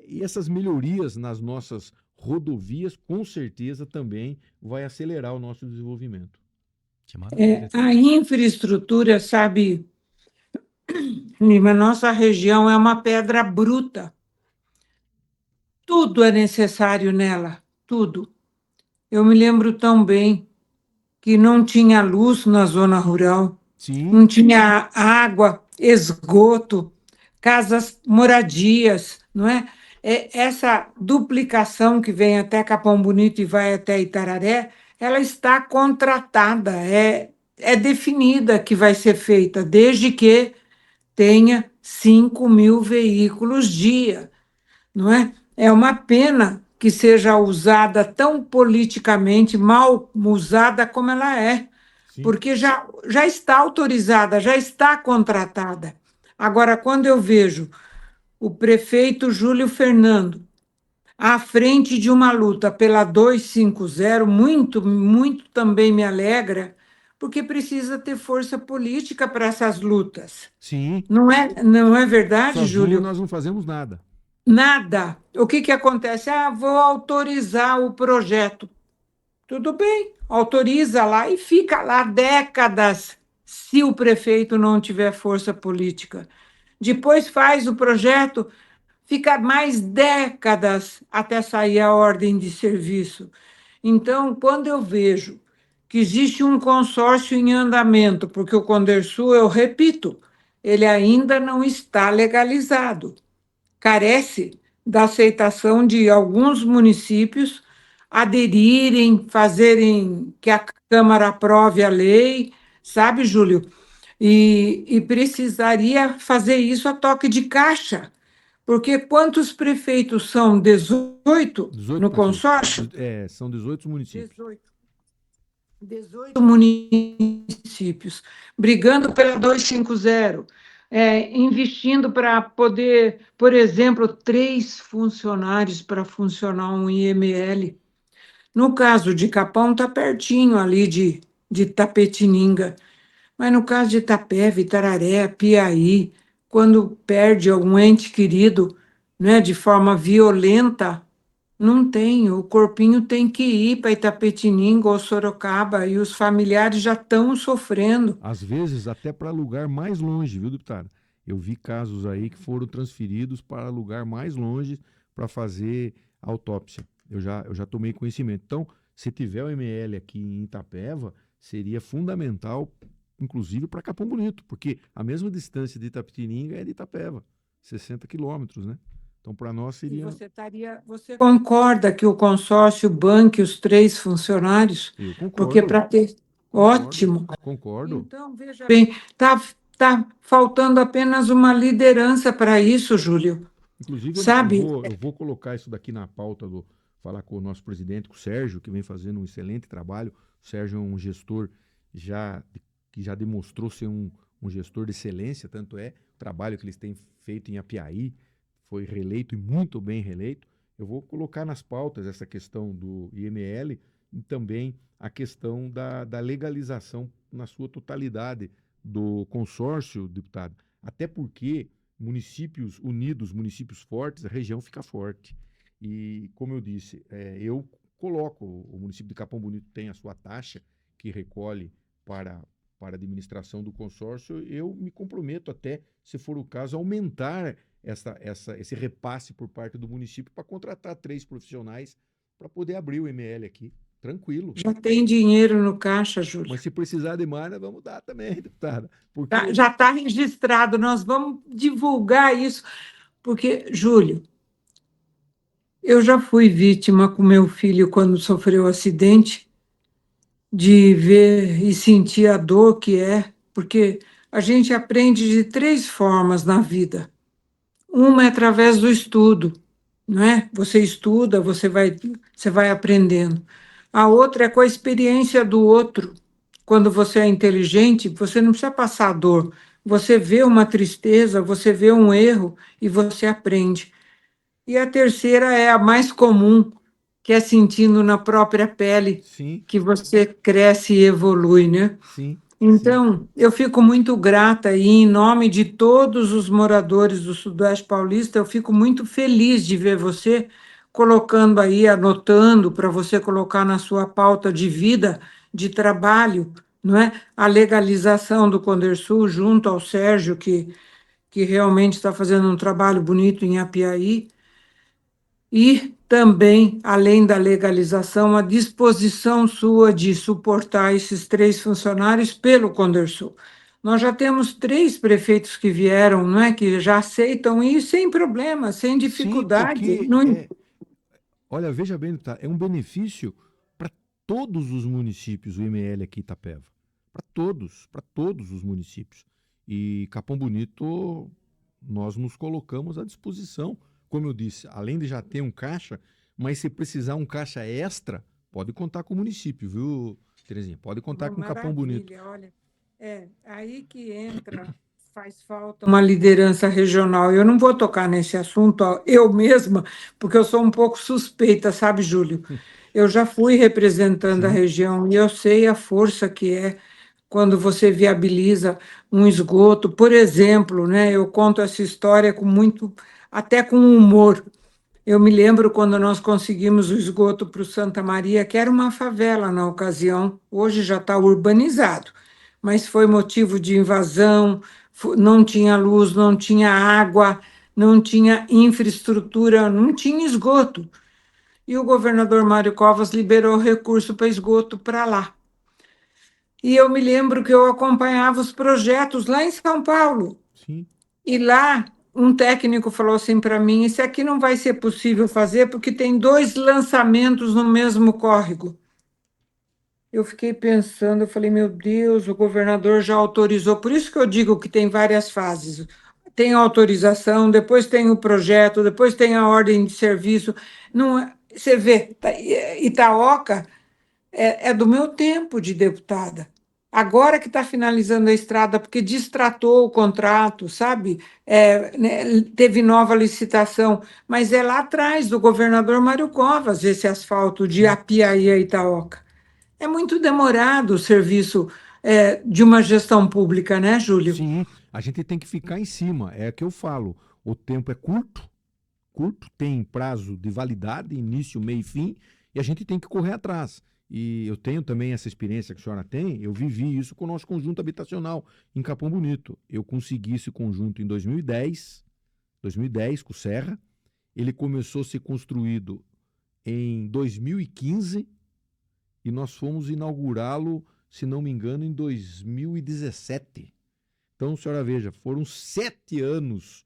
e essas melhorias nas nossas rodovias, com certeza também vai acelerar o nosso desenvolvimento. A infraestrutura, sabe, Lima, nossa região é uma pedra bruta. Tudo é necessário nela, tudo. Eu me lembro tão bem que não tinha luz na zona rural, Sim, não tinha água, esgoto, casas, moradias, não é? Essa duplicação que vem até Capão Bonito e vai até Itararé, ela está contratada, é definida que vai ser feita, desde que tenha 5.000 veículos dia, não é? É uma pena que seja usada tão politicamente, mal usada como ela é, sim. porque já está autorizada, já está contratada. Agora, quando eu vejo o prefeito Júlio Fernando à frente de uma luta pela 250, muito, muito também me alegra, porque precisa ter força política para essas lutas. Sim. Não é verdade, Sozinho Júlio? nós não fazemos nada. Nada. O que acontece? Vou autorizar o projeto. Tudo bem, autoriza lá e fica lá décadas, se o prefeito não tiver força política. Depois faz o projeto, fica mais décadas até sair a ordem de serviço. Então, quando eu vejo que existe um consórcio em andamento, porque o Condersul, eu repito, ele ainda não está legalizado, carece da aceitação de alguns municípios aderirem, fazerem que a Câmara aprove a lei, sabe, Júlio? E precisaria fazer isso a toque de caixa, porque quantos prefeitos são? 18 18 no prefeitos. consórcio? São 18 municípios. 18 municípios, brigando pela 250, investindo para poder, por exemplo, 3 funcionários para funcionar um IML. No caso de Capão, está pertinho ali de Tapetininga, mas no caso de Itapeva, Itararé, Piaí, quando perde algum ente querido, né, de forma violenta, não tem, o corpinho tem que ir para Itapetininga ou Sorocaba e os familiares já estão sofrendo. Às vezes até para lugar mais longe, viu, deputada? Eu vi casos aí que foram transferidos para lugar mais longe para fazer autópsia. Eu já tomei conhecimento. Então, se tiver o ML aqui em Itapeva, seria fundamental, inclusive para Capão Bonito, porque a mesma distância de Itapetininga é de Itapeva, 60 quilômetros, né? Então, para nós E seria. você concorda que o consórcio banque os 3 funcionários? Eu concordo. Porque para ter. Concordo, Ótimo. Concordo. Então, veja bem, tá faltando apenas uma liderança para isso, Júlio. Inclusive, Sabe? eu vou colocar isso daqui na pauta, falar com o nosso presidente, com o Sérgio, que vem fazendo um excelente trabalho. O Sérgio é um gestor que já demonstrou ser um gestor de excelência, tanto é o trabalho que eles têm feito em Apiaí, foi reeleito e muito bem reeleito. Eu vou colocar nas pautas essa questão do IML e também a questão da legalização na sua totalidade do consórcio, deputado. Até porque municípios unidos, municípios fortes, a região fica forte. E, como eu disse, eu coloco, o município de Capão Bonito tem a sua taxa que recolhe para a administração do consórcio, eu me comprometo até, se for o caso, a aumentar esse repasse por parte do município para contratar 3 profissionais para poder abrir o ML aqui, tranquilo. Já tem dinheiro no caixa, Júlio. Mas se precisar de mais, nós vamos dar também, deputada. Porque... Já está registrado, nós vamos divulgar isso, porque, Júlio, eu já fui vítima com meu filho quando sofreu acidente, de ver e sentir a dor que é, porque a gente aprende de 3 formas na vida. Uma é através do estudo, não é? Você estuda, você vai aprendendo. A outra é com a experiência do outro. Quando você é inteligente, você não precisa passar dor. Você vê uma tristeza, você vê um erro e você aprende. E a terceira é a mais comum, que é sentindo na própria pele Sim, que você cresce e evolui, né? sim, sim. Então, eu fico muito grata e, em nome de todos os moradores do Sudoeste Paulista, eu fico muito feliz de ver você colocando aí, anotando para você colocar na sua pauta de vida, de trabalho, não é? A legalização do Condersul junto ao Sérgio, que realmente está fazendo um trabalho bonito em Apiaí, e também, além da legalização, a disposição sua de suportar esses 3 funcionários pelo Condersul. Nós já temos 3 prefeitos que vieram, não é, que já aceitam ir sem problema, sem Sim, dificuldade. porque Não, olha, veja bem, tá, é um benefício para todos os municípios, o IML aqui em Itapeva. Para todos os municípios. E Capão Bonito, nós nos colocamos à disposição. Como eu disse, além de já ter um caixa, mas se precisar um caixa extra, pode contar com o município, viu, Terezinha? Pode contar com Capão Bonito. maravilha, olha. É, aí que entra, faz falta uma liderança regional. Eu não vou tocar nesse assunto, ó, eu mesma, porque eu sou um pouco suspeita, sabe, Júlio? Eu já fui representando a Sim, região e eu sei a força que é quando você viabiliza um esgoto. Por exemplo, né, eu conto essa história com muito, até com humor. Eu me lembro quando nós conseguimos o esgoto para o Santa Maria, que era uma favela na ocasião, hoje já está urbanizado, mas foi motivo de invasão, não tinha luz, não tinha água, não tinha infraestrutura, não tinha esgoto. E o governador Mário Covas liberou recurso para esgoto para lá. E eu me lembro que eu acompanhava os projetos lá em São Paulo. sim. E lá, um técnico falou assim para mim: Isso aqui não vai ser possível fazer porque tem 2 lançamentos no mesmo córrego. Eu fiquei pensando, eu falei: Meu Deus, o governador já autorizou. Por isso que eu digo que tem várias fases. Tem a autorização, depois tem o projeto, depois tem a ordem de serviço. Não, você vê, Itaoca é do meu tempo de deputada. Agora que está finalizando a estrada, porque distratou o contrato, sabe? Né, teve nova licitação, mas é lá atrás do governador Mário Covas esse asfalto de Sim. Apiaí a Itaoca. É muito demorado o serviço de uma gestão pública, né, Júlio? Sim, a gente tem que ficar em cima. É o que eu falo. O tempo é curto, tem prazo de validade, início, meio e fim, e a gente tem que correr atrás. E eu tenho também essa experiência que a senhora tem, eu vivi isso com o nosso conjunto habitacional em Capão Bonito. Eu consegui esse conjunto em 2010 com o Serra. Ele começou a ser construído em 2015 e nós fomos inaugurá-lo, se não me engano, em 2017. Então, a senhora veja, foram 7 anos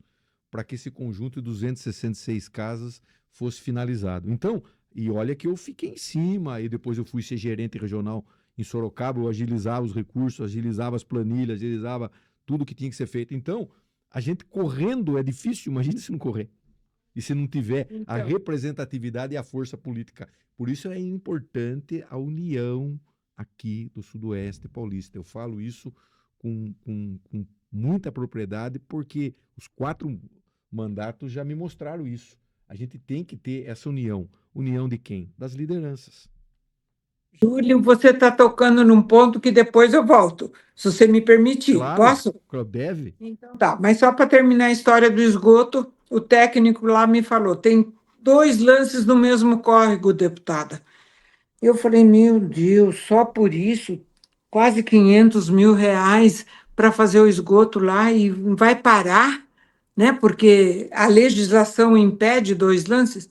para que esse conjunto de 266 casas fosse finalizado. Então, e olha que eu fiquei em cima, e depois eu fui ser gerente regional em Sorocaba, eu agilizava os recursos, agilizava as planilhas, agilizava tudo que tinha que ser feito. Então, a gente correndo é difícil, imagina se não correr. E se não tiver a Então, representatividade e a força política. Por isso é importante a união aqui do Sudoeste Paulista. Eu falo isso com muita propriedade, porque os 4 mandatos já me mostraram isso. A gente tem que ter essa união. União de quem? Das lideranças. Júlio, você está tocando num ponto que depois eu volto, se você me permitir. Claro, Posso? deve. Então, tá, mas só para terminar a história do esgoto, o técnico lá me falou: tem 2 lances no mesmo córrego, deputada. Eu falei: meu Deus, só por isso, quase R$ 500 mil para fazer o esgoto lá e vai parar, né? Porque a legislação impede 2 lances.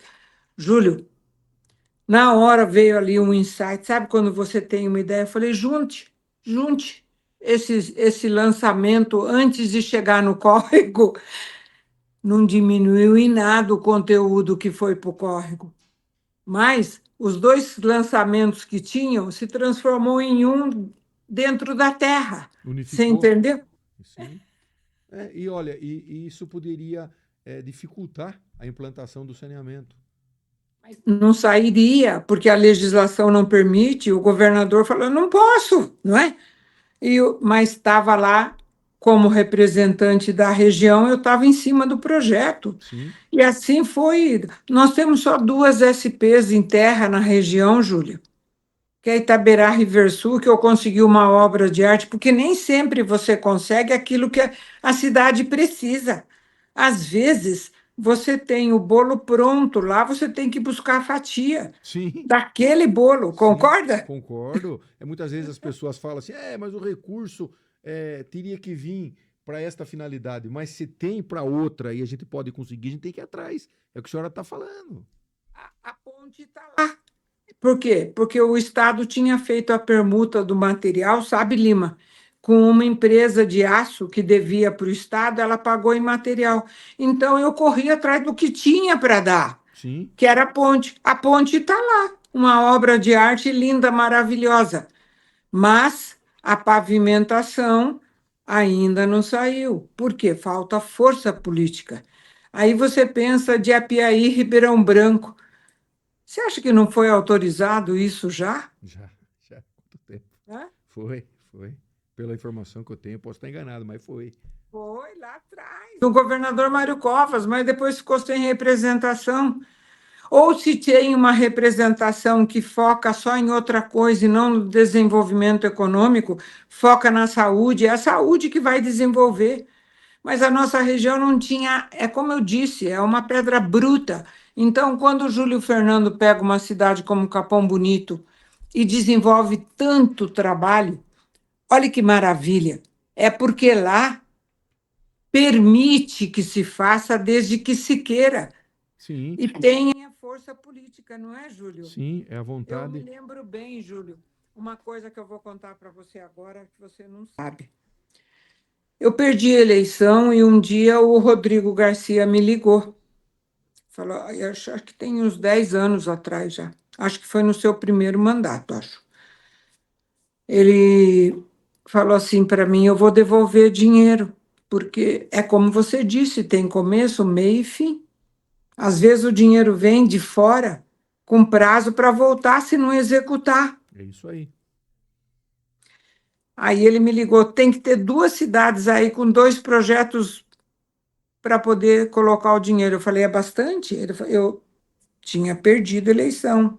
Júlio, na hora veio ali um insight, sabe quando você tem uma ideia? Eu falei: junte esse lançamento antes de chegar no córrego. Não diminuiu em nada o conteúdo que foi para o córrego, mas os 2 lançamentos que tinham se transformou em um dentro da terra. Você Unificou. entendeu? Sim. E olha, e isso poderia dificultar a implantação do saneamento. Não sairia, porque a legislação não permite, o governador falou: não posso, não é? Mas estava lá como representante da região, eu estava em cima do projeto. Sim. E assim foi. Nós temos só 2 SPs em terra na região, Júlio, que é Itaberá Riversul, que eu consegui uma obra de arte, porque nem sempre você consegue aquilo que a cidade precisa. Às vezes, você tem o bolo pronto lá, você tem que buscar a fatia Sim. daquele bolo, Sim, concorda? concordo. Muitas vezes as pessoas falam assim, mas o recurso teria que vir para esta finalidade, mas se tem para outra e a gente pode conseguir, a gente tem que ir atrás. É o que a senhora está falando. A ponte está lá. Por quê? Porque o Estado tinha feito a permuta do material, sabe, Lima? Com uma empresa de aço que devia para o Estado, ela pagou em material. Então, eu corri atrás do que tinha para dar, Sim, que era a ponte. A ponte está lá, uma obra de arte linda, maravilhosa. Mas a pavimentação ainda não saiu. Por quê? Falta força política. Aí você pensa de Apiaí, Ribeirão Branco. Você acha que não foi autorizado isso já? já, já. Quanto tempo? Hã? Foi. Pela informação que eu tenho, posso estar enganado, mas foi. Foi lá atrás. O governador Mário Covas, mas depois ficou sem representação. Ou se tem uma representação que foca só em outra coisa e não no desenvolvimento econômico, foca na saúde, é a saúde que vai desenvolver. Mas a nossa região não tinha, é como eu disse, é uma pedra bruta. Então, quando o Júlio Fernando pega uma cidade como Capão Bonito e desenvolve tanto trabalho, olha que maravilha. É porque lá permite que se faça desde que se queira Sim, e tenha força política, não é, Júlio? sim, é a Eu me vontade. lembro bem, Júlio, uma coisa que eu vou contar para você agora que você não sabe. Eu perdi a eleição e um dia o Rodrigo Garcia me ligou. Falou, eu acho que tem uns 10 anos atrás já. Acho que foi no seu primeiro mandato, acho. Ele falou assim para mim: eu vou devolver dinheiro, porque é como você disse, tem começo, meio e fim. Às vezes o dinheiro vem de fora com prazo para voltar se não executar. É isso aí. Aí ele me ligou: tem que ter 2 cidades aí com 2 projetos para poder colocar o dinheiro. Eu falei: é bastante? Eu tinha perdido a eleição.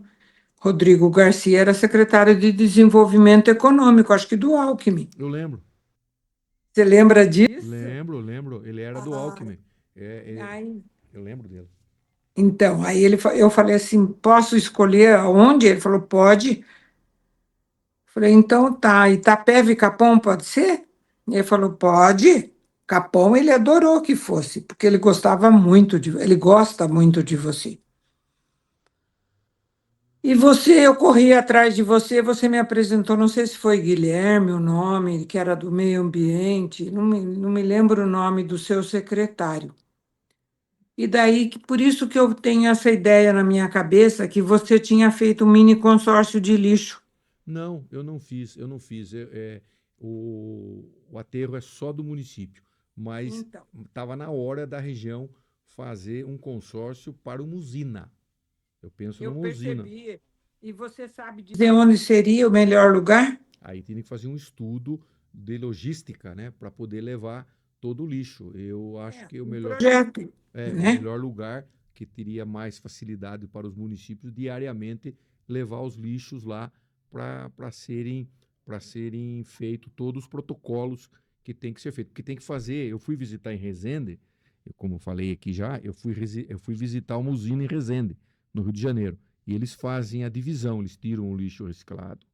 Rodrigo Garcia era secretário de Desenvolvimento Econômico, acho que do Alckmin. Eu lembro. Você lembra disso? Lembro. Ele era do Ah, Alckmin. ai, Eu lembro dele. então, aí eu falei assim: posso escolher aonde? Ele falou: pode. Falei: então tá. Itapeva e Capão pode ser? Ele falou: pode. Capão ele adorou que fosse, porque ele gostava muito ele gosta muito de você. E você, eu corri atrás de você, você me apresentou, não sei se foi Guilherme o nome, que era do meio ambiente, não me lembro o nome do seu secretário. E daí, por isso que eu tenho essa ideia na minha cabeça, que você tinha feito um mini consórcio de lixo. Não, eu não fiz. O aterro é só do município, mas Então, estava na hora da região fazer um consórcio para uma usina. Eu penso eu numa usina. percebi. E você sabe dizer onde seria o melhor lugar? Aí tem que fazer um estudo de logística, né, para poder levar todo o lixo. Eu acho que Um projeto, o né? melhor lugar que teria mais facilidade para os municípios diariamente levar os lixos lá para serem feitos todos os protocolos que tem que ser feito. Porque tem que fazer. Eu fui visitar em Resende, como eu falei aqui já, eu fui visitar uma usina em Resende, no Rio de Janeiro. E eles fazem a divisão, eles tiram o lixo reciclado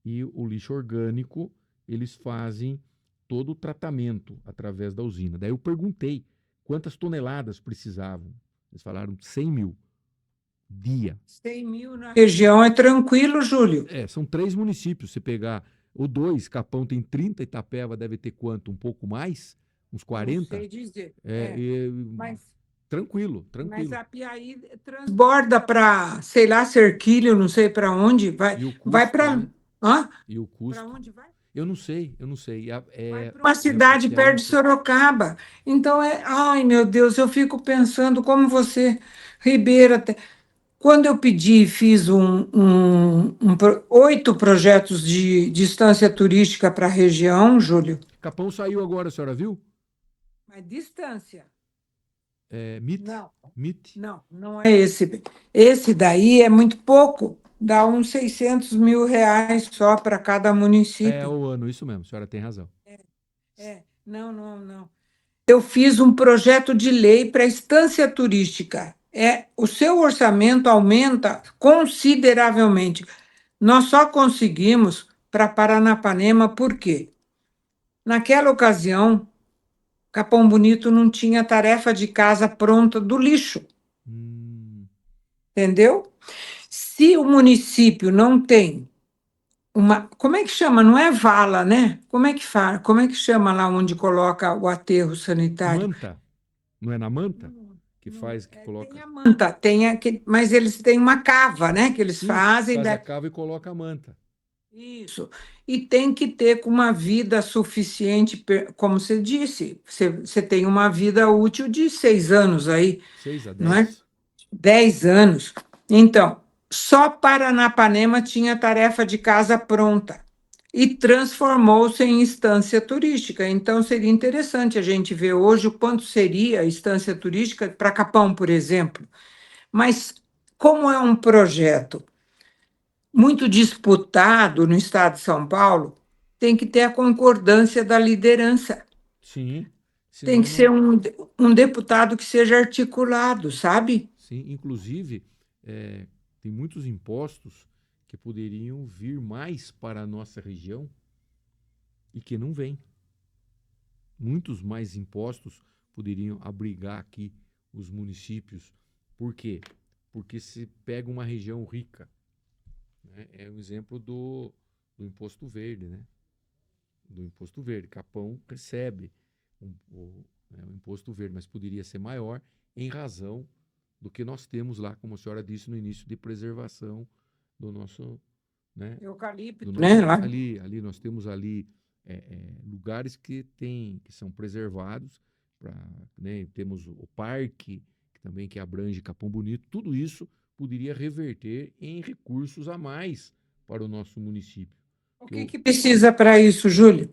e o lixo orgânico, eles fazem todo o tratamento através da usina. Daí eu perguntei quantas toneladas precisavam. Eles falaram 100 mil dia. 100 mil na região é tranquilo, Júlio. São 3 municípios. Se pegar o 2, Capão tem 30, Itapeva deve ter quanto? Um pouco mais? Uns Não 40? sei dizer. Mas Tranquilo, Mas tranquilo. a Piaí transborda para, sei lá, Serquilho, não sei para onde, E o vai custo, para, né? hã? E o Para custo? onde vai? Eu não sei. Vai para uma cidade Repatriar, eu perto não de sei. Sorocaba. Então ai meu Deus, eu fico pensando como você, Ribeira, Quando eu pedi, fiz 8 projetos de distância turística para a região, Júlio. Capão saiu agora, a senhora viu? Mas distância? MIT? Não, MIT? não é esse. Esse daí é muito pouco, dá uns 600 mil reais só para cada É município. o ano, isso mesmo, a senhora tem razão. Não. Eu fiz um projeto de lei para estância turística. O seu orçamento aumenta consideravelmente. Nós só conseguimos para Paranapanema, por quê? Naquela ocasião, Capão Bonito não tinha tarefa de casa pronta do lixo, Hum, entendeu? Se o município não tem uma, como é que chama? Não é vala, né? Como é que fala? Como é que chama lá onde coloca o aterro sanitário? manta? Não é na manta? Que Não, faz, que tem coloca. a manta, mas eles têm uma cava, né? Que eles Sim, fazem. faz a cava e coloca a manta. Isso. E tem que ter com uma vida suficiente, como você disse, você tem uma vida útil de 6 anos aí, 6 a não é? 10. 10 anos. Então, só Paranapanema tinha tarefa de casa pronta e transformou-se em instância turística. Então, seria interessante a gente ver hoje o quanto seria a instância turística para Capão, por exemplo. Mas, como é um projeto muito disputado no estado de São Paulo, tem que ter a concordância da liderança. Sim, Tem senão que ser não. um deputado que seja articulado, sabe? Sim, inclusive, tem muitos impostos que poderiam vir mais para a nossa região e que não vêm. Muitos mais impostos poderiam abrigar aqui os municípios. Por quê? Porque se pega uma região rica, né? É um exemplo do imposto verde, né? Do imposto verde. Capão recebe o imposto verde, mas poderia ser maior em razão do que nós temos lá, como a senhora disse no início, de preservação do nosso, né? Eucalipto, Do né? nosso Lá. ali nós temos ali lugares que são preservados, né? Temos o parque que também que abrange Capão Bonito. Tudo isso poderia reverter em recursos a mais para o nosso município. O Que que precisa para isso, Júlio?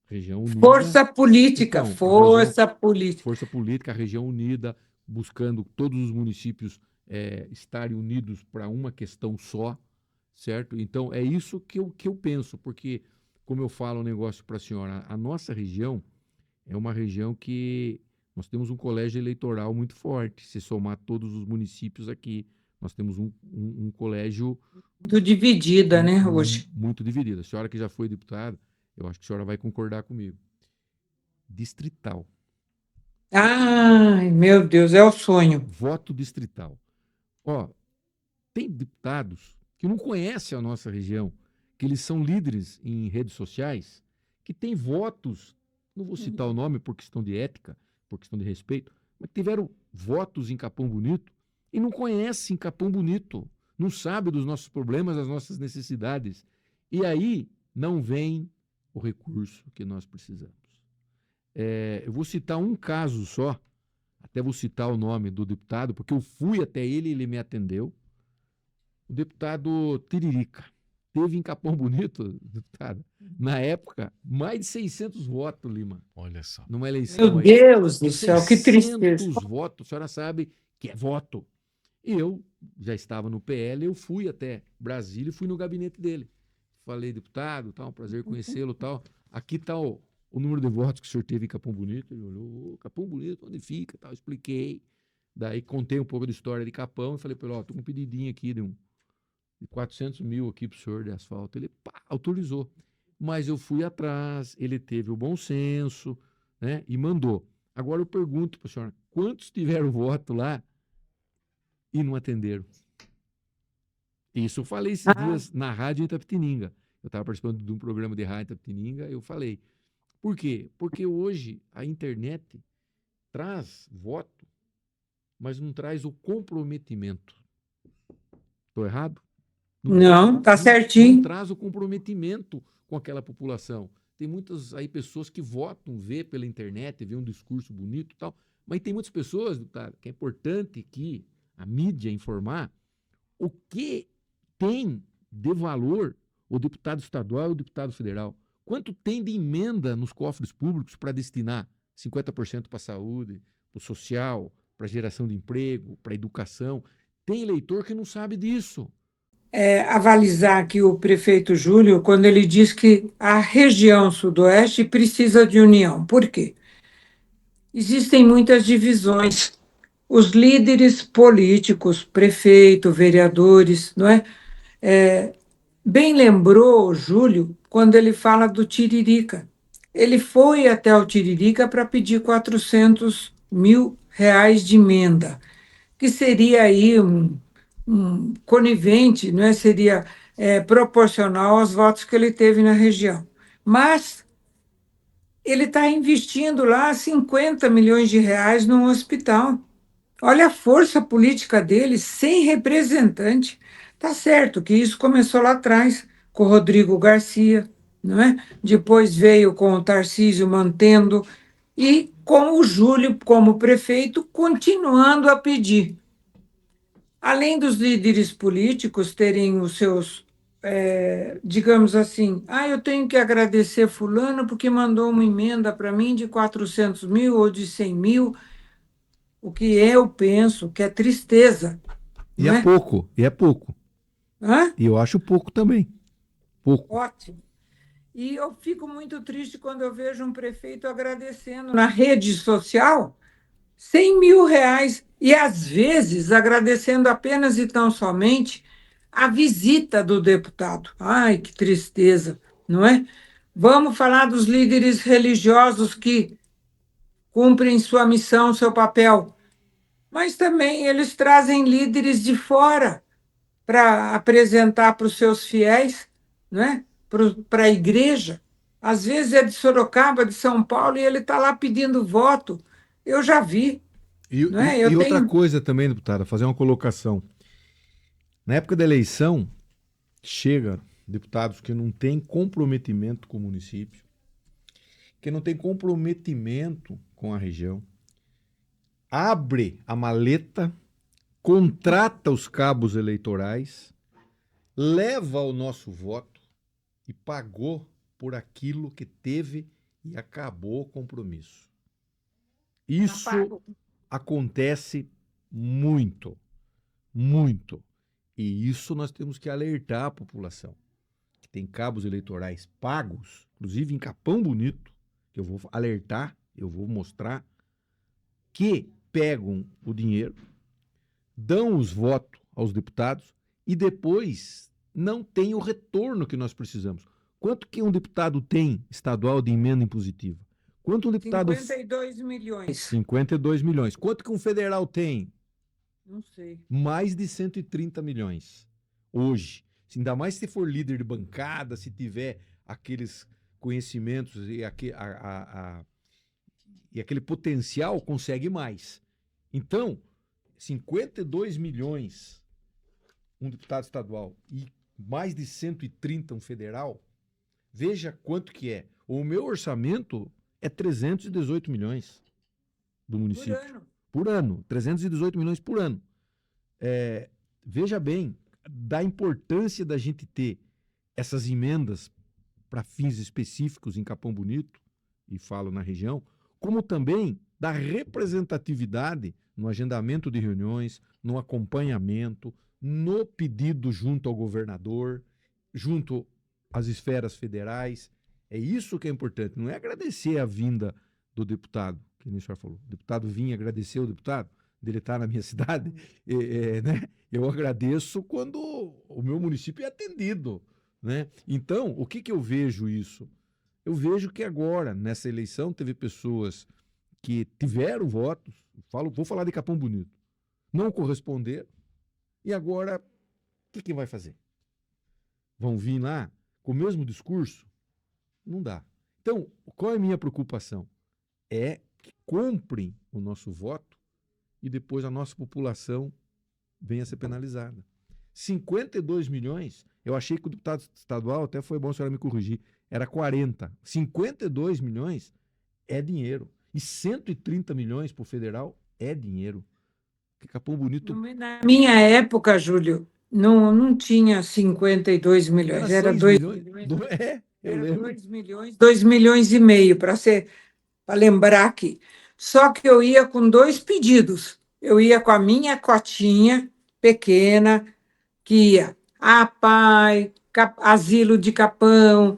Região unida. Força política, Então, a região força política. Força Política, a região unida, buscando todos os municípios estarem unidos para uma questão só, certo? Então, é isso que eu penso, porque, como eu falo um negócio para a senhora, a nossa região é uma região que nós temos um colégio eleitoral muito forte. Se somar todos os municípios aqui, nós temos um colégio Muito dividida, né, hoje. muito dividido. A senhora que já foi deputada, eu acho que a senhora vai concordar comigo. Distrital. Ai, meu Deus, é o sonho. Voto distrital. Ó, tem deputados que não conhecem a nossa região, que eles são líderes em redes sociais, que têm votos, não vou citar o nome por questão de ética, por questão de respeito, mas tiveram votos em Capão Bonito e não conhecem Capão Bonito, não sabem dos nossos problemas, das nossas necessidades. E aí não vem o recurso que nós precisamos. Eu vou citar um caso só, até vou citar o nome do deputado, porque eu fui até ele e ele me atendeu. O deputado Tiririca teve em Capão Bonito, deputado, na época, mais de 600 votos, Lima. Olha só. Numa eleição Meu aí. Deus do céu, que tristeza. 600 votos, a senhora sabe que é voto. E eu já estava no PL, eu fui até Brasília e fui no gabinete dele. Falei, deputado, tá, um prazer conhecê-lo, tal. Aqui está o número de votos que o senhor teve em Capão Bonito. Ele olhou, Capão Bonito, onde fica, tal, expliquei. Daí contei um pouco da história de Capão e falei para ele, ó, tô com um pedidinho aqui de 400 mil aqui pro senhor de asfalto. Ele, pá, autorizou. Mas eu fui atrás, ele teve o bom senso, né, e mandou. Agora eu pergunto para a senhora, quantos tiveram voto lá e não atenderam? Isso eu falei esses dias na rádio em Itapetininga. Eu estava participando de um programa de rádio em Itapetininga, eu falei. Por quê? Porque hoje a internet traz voto, mas não traz o comprometimento. Estou errado? Não, tá certinho. Não traz o comprometimento com aquela população. Tem muitas aí pessoas que votam, vê pela internet, vê um discurso bonito e tal, mas tem muitas pessoas, deputado, que é importante que a mídia informar o que tem de valor o deputado estadual e o deputado federal. Quanto tem de emenda nos cofres públicos para destinar 50% para a saúde, para o social, para a geração de emprego, para a educação. Tem eleitor que não sabe disso. Avalizar aqui o prefeito Júlio quando ele diz que a região sudoeste precisa de união. Por quê? Existem muitas divisões. Os líderes políticos, prefeito, vereadores, não é? Bem lembrou o Júlio quando ele fala do Tiririca. Ele foi até o Tiririca para pedir 400 mil reais de emenda, que seria aí um conivente, não é? Seria proporcional aos votos que ele teve na região. Mas ele está investindo lá 50 milhões de reais num hospital. Olha a força política dele, sem representante. Tá certo que isso começou lá atrás, com o Rodrigo Garcia, não é? Depois veio com o Tarcísio mantendo, e com o Júlio como prefeito, continuando a pedir. Além dos líderes políticos terem os seus, digamos assim, eu tenho que agradecer fulano porque mandou uma emenda para mim de 400 mil ou de 100 mil, o que eu penso que é tristeza, E não é é? pouco, e é pouco. Hã? E eu acho pouco também. Pouco. Ótimo. E eu fico muito triste quando eu vejo um prefeito agradecendo na rede social 100 mil reais, e às vezes agradecendo apenas e tão somente a visita do deputado. Ai, que tristeza, não é? Vamos falar dos líderes religiosos que cumprem sua missão, seu papel, mas também eles trazem líderes de fora para apresentar para os seus fiéis, né? Para a igreja. Às vezes é de Sorocaba, de São Paulo, e ele está lá pedindo voto. Eu já vi, E, não é? e- Eu e outra tenho. coisa também, deputada, fazer uma colocação. Na época da eleição, chega deputados que não têm comprometimento com o município, que não têm comprometimento com a região, abre a maleta, contrata os cabos eleitorais, leva o nosso voto e pagou por aquilo que teve e acabou o compromisso. Isso acontece muito, muito. E isso nós temos que alertar a população. Que tem cabos eleitorais pagos, inclusive em Capão Bonito, que eu vou alertar, eu vou mostrar, que pegam o dinheiro, dão os votos aos deputados e depois não tem o retorno que nós precisamos. Quanto que um deputado tem estadual de emenda impositiva? Quanto um deputado... 52 milhões. 52 milhões. Quanto que um federal tem? Não sei. Mais de 130 milhões. Hoje. Ainda mais se for líder de bancada, se tiver aqueles conhecimentos e aquele potencial, consegue mais. Então, 52 milhões um deputado estadual e mais de 130 um federal, veja quanto que é. O meu orçamento é 318 milhões do município. Por ano. Por ano. 318 milhões por ano. Veja bem, da importância da gente ter essas emendas para fins específicos em Capão Bonito, e falo na região, como também da representatividade no agendamento de reuniões, no acompanhamento, no pedido junto ao governador, junto às esferas federais. É isso que é importante, não é agradecer a vinda do deputado, que nem o senhor falou. O deputado vinha agradecer o deputado, dele estar na minha cidade, né? Eu agradeço quando o meu município é atendido, né? Então, o que eu vejo isso? Eu vejo que agora, nessa eleição, teve pessoas que tiveram votos, vou falar de Capão Bonito, não corresponderam, e agora, o que vai fazer? Vão vir lá com o mesmo discurso? Não dá. Então, qual é a minha preocupação? É que comprem o nosso voto e depois a nossa população venha a ser penalizada. 52 milhões, eu achei que o deputado estadual, até foi bom a senhora me corrigir, era 40. 52 milhões é dinheiro. E 130 milhões para o federal é dinheiro. Porque Capão Bonito Na minha época, Júlio, não tinha 52 era milhões, era 6 2 milhões. milhões, Eu era lembro. 2 milhões, 2 milhões e meio, para lembrar aqui. Só que eu ia com dois pedidos. Eu ia com a minha cotinha pequena, que ia APAI, Asilo de Capão,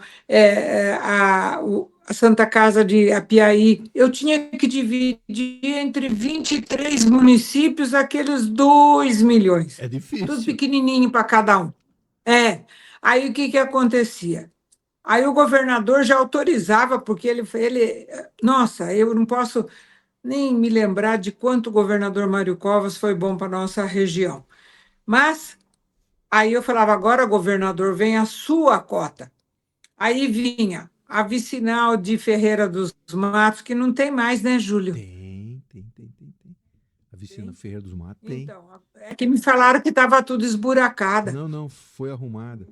a Santa Casa de Apiaí. Eu tinha que dividir entre 23 municípios aqueles 2 milhões, É tudo difícil. pequenininho para cada um. É. Aí o que que acontecia? Aí o governador já autorizava, porque nossa, eu não posso nem me lembrar de quanto o governador Mário Covas foi bom para a nossa região. Mas aí eu falava, agora, governador, vem a sua cota. Aí vinha a vicinal de Ferreira dos Matos, que não tem mais, né, Júlio? Tem. A Vicina Tem? Ferreira dos Matos tem. Então, é que me falaram que estava tudo esburacada. Não, foi arrumada.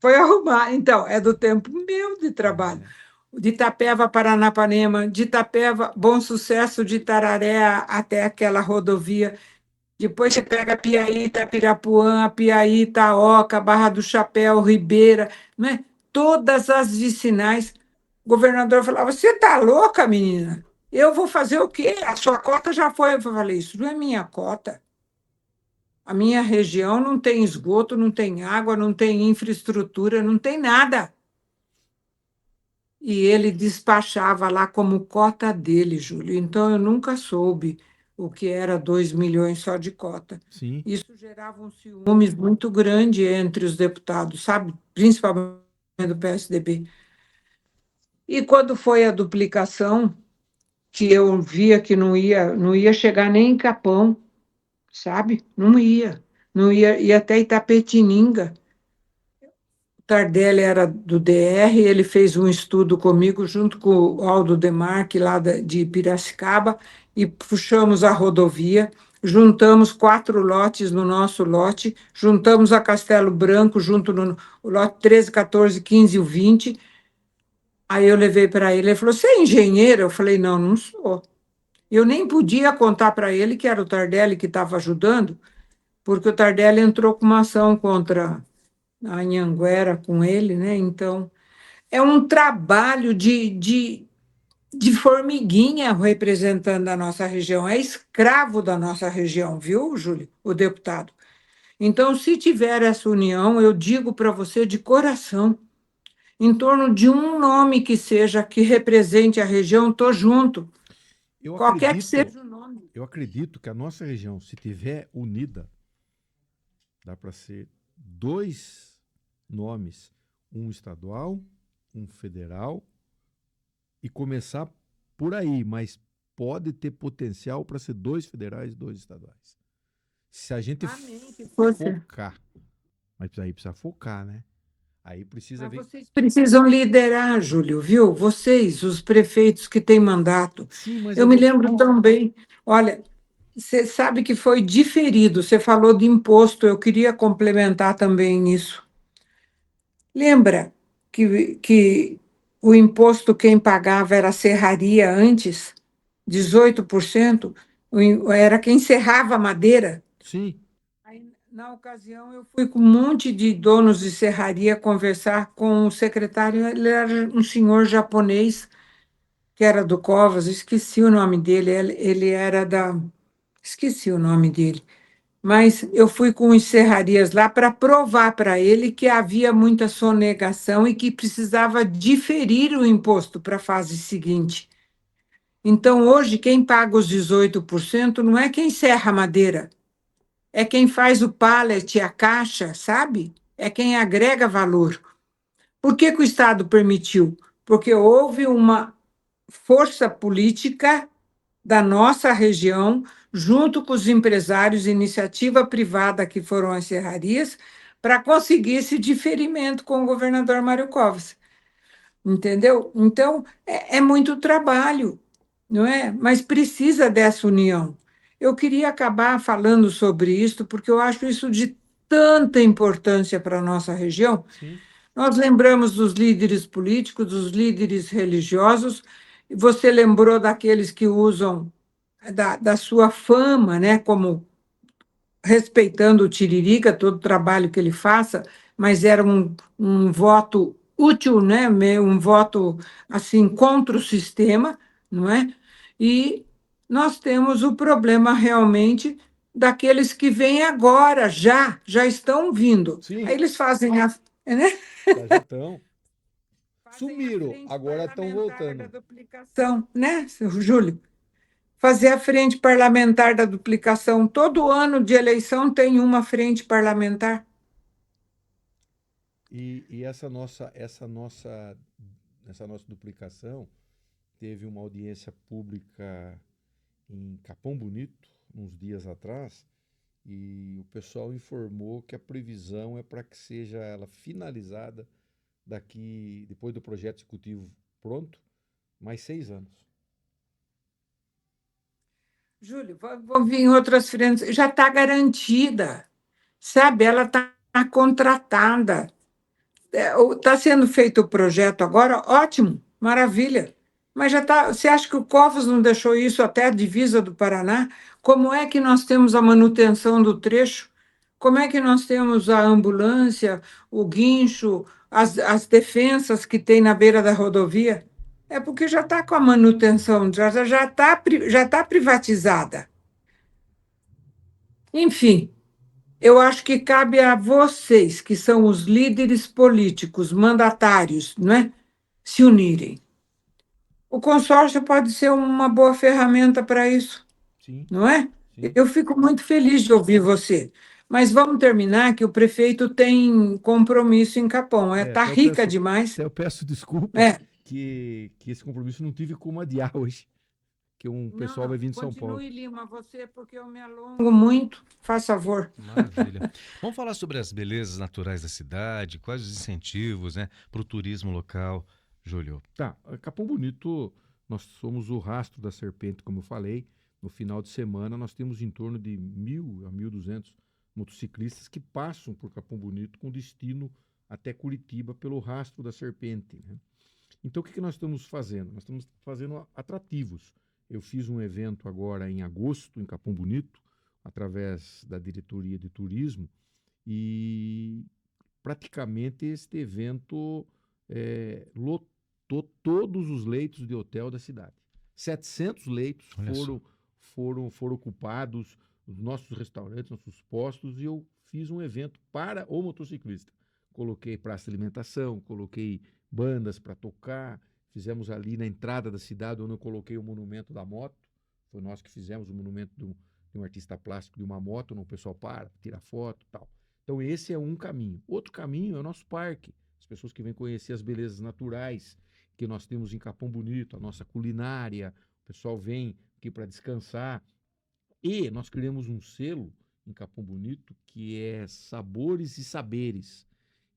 Foi arrumar. Então, é do tempo meu de trabalho. É. De Itapeva, Paranapanema, de Itapeva, Bom Sucesso, de Itararé até aquela rodovia. Depois você pega Piaí, Itapirapuã, Piaí, Itaoca, Barra do Chapéu, Ribeira, né? Todas as vicinais. O governador falava: Você está louca, menina? Eu vou fazer o quê? A sua cota já foi. Eu falei: Isso não é minha cota. A minha região não tem esgoto, não tem água, não tem infraestrutura, não tem nada. E ele despachava lá como cota dele, Júlio. Então, eu nunca soube o que era 2 milhões só de cota. Sim. Isso gerava um ciúmes muito grande entre os deputados, sabe? Principalmente do PSDB. E quando foi a duplicação, que eu via que não ia chegar nem em Capão, sabe? Não ia. Não ia até Itapetininga. Tardelli era do DR, ele fez um estudo comigo, junto com o Aldo Demarque, lá de Piracicaba, e puxamos a rodovia, juntamos 4 lotes no nosso lote, juntamos a Castelo Branco, junto no o lote 13, 14, 15 e o 20. Aí eu levei para ele, ele falou: Você é engenheiro? Eu falei: Não, não sou. Eu nem podia contar para ele que era o Tardelli que estava ajudando, porque o Tardelli entrou com uma ação contra a Anhanguera com ele, né? Então, é um trabalho de formiguinha representando a nossa região, é escravo da nossa região, viu, Júlio, o deputado? Então, se tiver essa união, eu digo para você de coração, em torno de um nome que seja, que represente a região, estou junto, Eu qualquer que acredito, seja o nome. eu acredito que a nossa região, se tiver unida, dá para ser 2 nomes, um estadual, um federal, e começar por aí, mas pode ter potencial para ser 2 federais e 2 estaduais. Se a gente Amém, que fosse. focar, mas aí precisa focar, né? Aí precisa Mas ver. vocês precisam liderar, Júlio, viu? Vocês, os prefeitos que têm mandato. Sim, mas Eu me lembro tão bem. Olha, você sabe que foi diferido. Você falou de imposto, eu queria complementar também isso. Lembra que o imposto quem pagava era a serraria antes? 18%? Era quem serrava a madeira. Sim, Aí, na ocasião, eu fui com um monte de donos de serraria conversar com o secretário. Ele era um senhor japonês, que era do Covas, esqueci o nome dele. Ele era da. Esqueci o nome dele. Mas eu fui com os serrarias lá para provar para ele que havia muita sonegação e que precisava diferir o imposto para a fase seguinte. Então, hoje, quem paga os 18% não é quem serra a madeira, é quem faz o pallet, a caixa, sabe? É quem agrega valor. Por que que o Estado permitiu? Porque houve uma força política da nossa região, junto com os empresários, iniciativa privada, que foram as serrarias, para conseguir esse diferimento com o governador Mário Covas. Entendeu? Então, é muito trabalho, não é? Mas precisa dessa união. Eu queria acabar falando sobre isso, porque eu acho isso de tanta importância para a nossa região. sim. Nós lembramos dos líderes políticos, dos líderes religiosos, e você lembrou daqueles que usam da sua fama, né, como respeitando o Tiririca, todo o trabalho que ele faça, mas era um voto útil, né, um voto assim contra o sistema, não é? E nós temos o problema realmente daqueles que vêm agora, já estão vindo. Aí Sim, eles fazem né, já estão. fazem a Sumiram, frente agora estão parlamentar da voltando. duplicação, né, seu Júlio? Fazer a frente parlamentar da duplicação. Todo ano de eleição tem uma frente parlamentar. E essa nossa duplicação teve uma audiência pública em Capão Bonito, uns dias atrás, e o pessoal informou que a previsão é para que seja ela finalizada daqui, depois do projeto executivo pronto, mais 6 anos. Júlio, vou vir em outras frentes. Já está garantida, sabe? Ela está contratada. Está sendo feito o projeto agora, ótimo, maravilha. Mas já está. Você acha que o Covas não deixou isso até a divisa do Paraná? Como é que nós temos a manutenção do trecho? Como é que nós temos a ambulância, o guincho, as defensas que tem na beira da rodovia? É porque já está com a manutenção, já tá privatizada. Enfim, eu acho que cabe a vocês, que são os líderes políticos, mandatários, não é? Se unirem. O consórcio pode ser uma boa ferramenta para isso, Sim, não é? sim. Eu fico muito feliz de ouvir você. Mas vamos terminar que o prefeito tem compromisso em Capão. É, Está rica demais. até eu peço desculpa É. que esse compromisso não tive como adiar hoje, que um Não, pessoal vai não. vir de São Paulo. Continue, Lima, você, porque eu me alongo muito. Faz favor. Maravilha. Vamos falar sobre as belezas naturais da cidade, quais os incentivos, né, para o turismo local, Júlio. Tá, Capão Bonito, nós somos o rastro da serpente, como eu falei. No final de semana, nós temos em torno de 1.000 a 1.200 motociclistas que passam por Capão Bonito com destino até Curitiba pelo rastro da serpente, né? Então, o que nós estamos fazendo? Nós estamos fazendo atrativos. Eu fiz um evento agora em agosto, em Capão Bonito, através da diretoria de turismo, e praticamente este evento lotou todos os leitos de hotel da cidade. 700 leitos Olha só. foram ocupados, os nossos restaurantes, nossos postos, e eu fiz um evento para o motociclista. Coloquei praça de alimentação, coloquei bandas para tocar, fizemos ali na entrada da cidade, onde eu coloquei o monumento da moto. Foi nós que fizemos o monumento de um artista plástico de uma moto, onde o pessoal para, tira foto e tal. Então, esse é um caminho. Outro caminho é o nosso parque. As pessoas que vêm conhecer as belezas naturais que nós temos em Capão Bonito, a nossa culinária, o pessoal vem aqui para descansar. E nós criamos um selo em Capão Bonito que é Sabores e Saberes,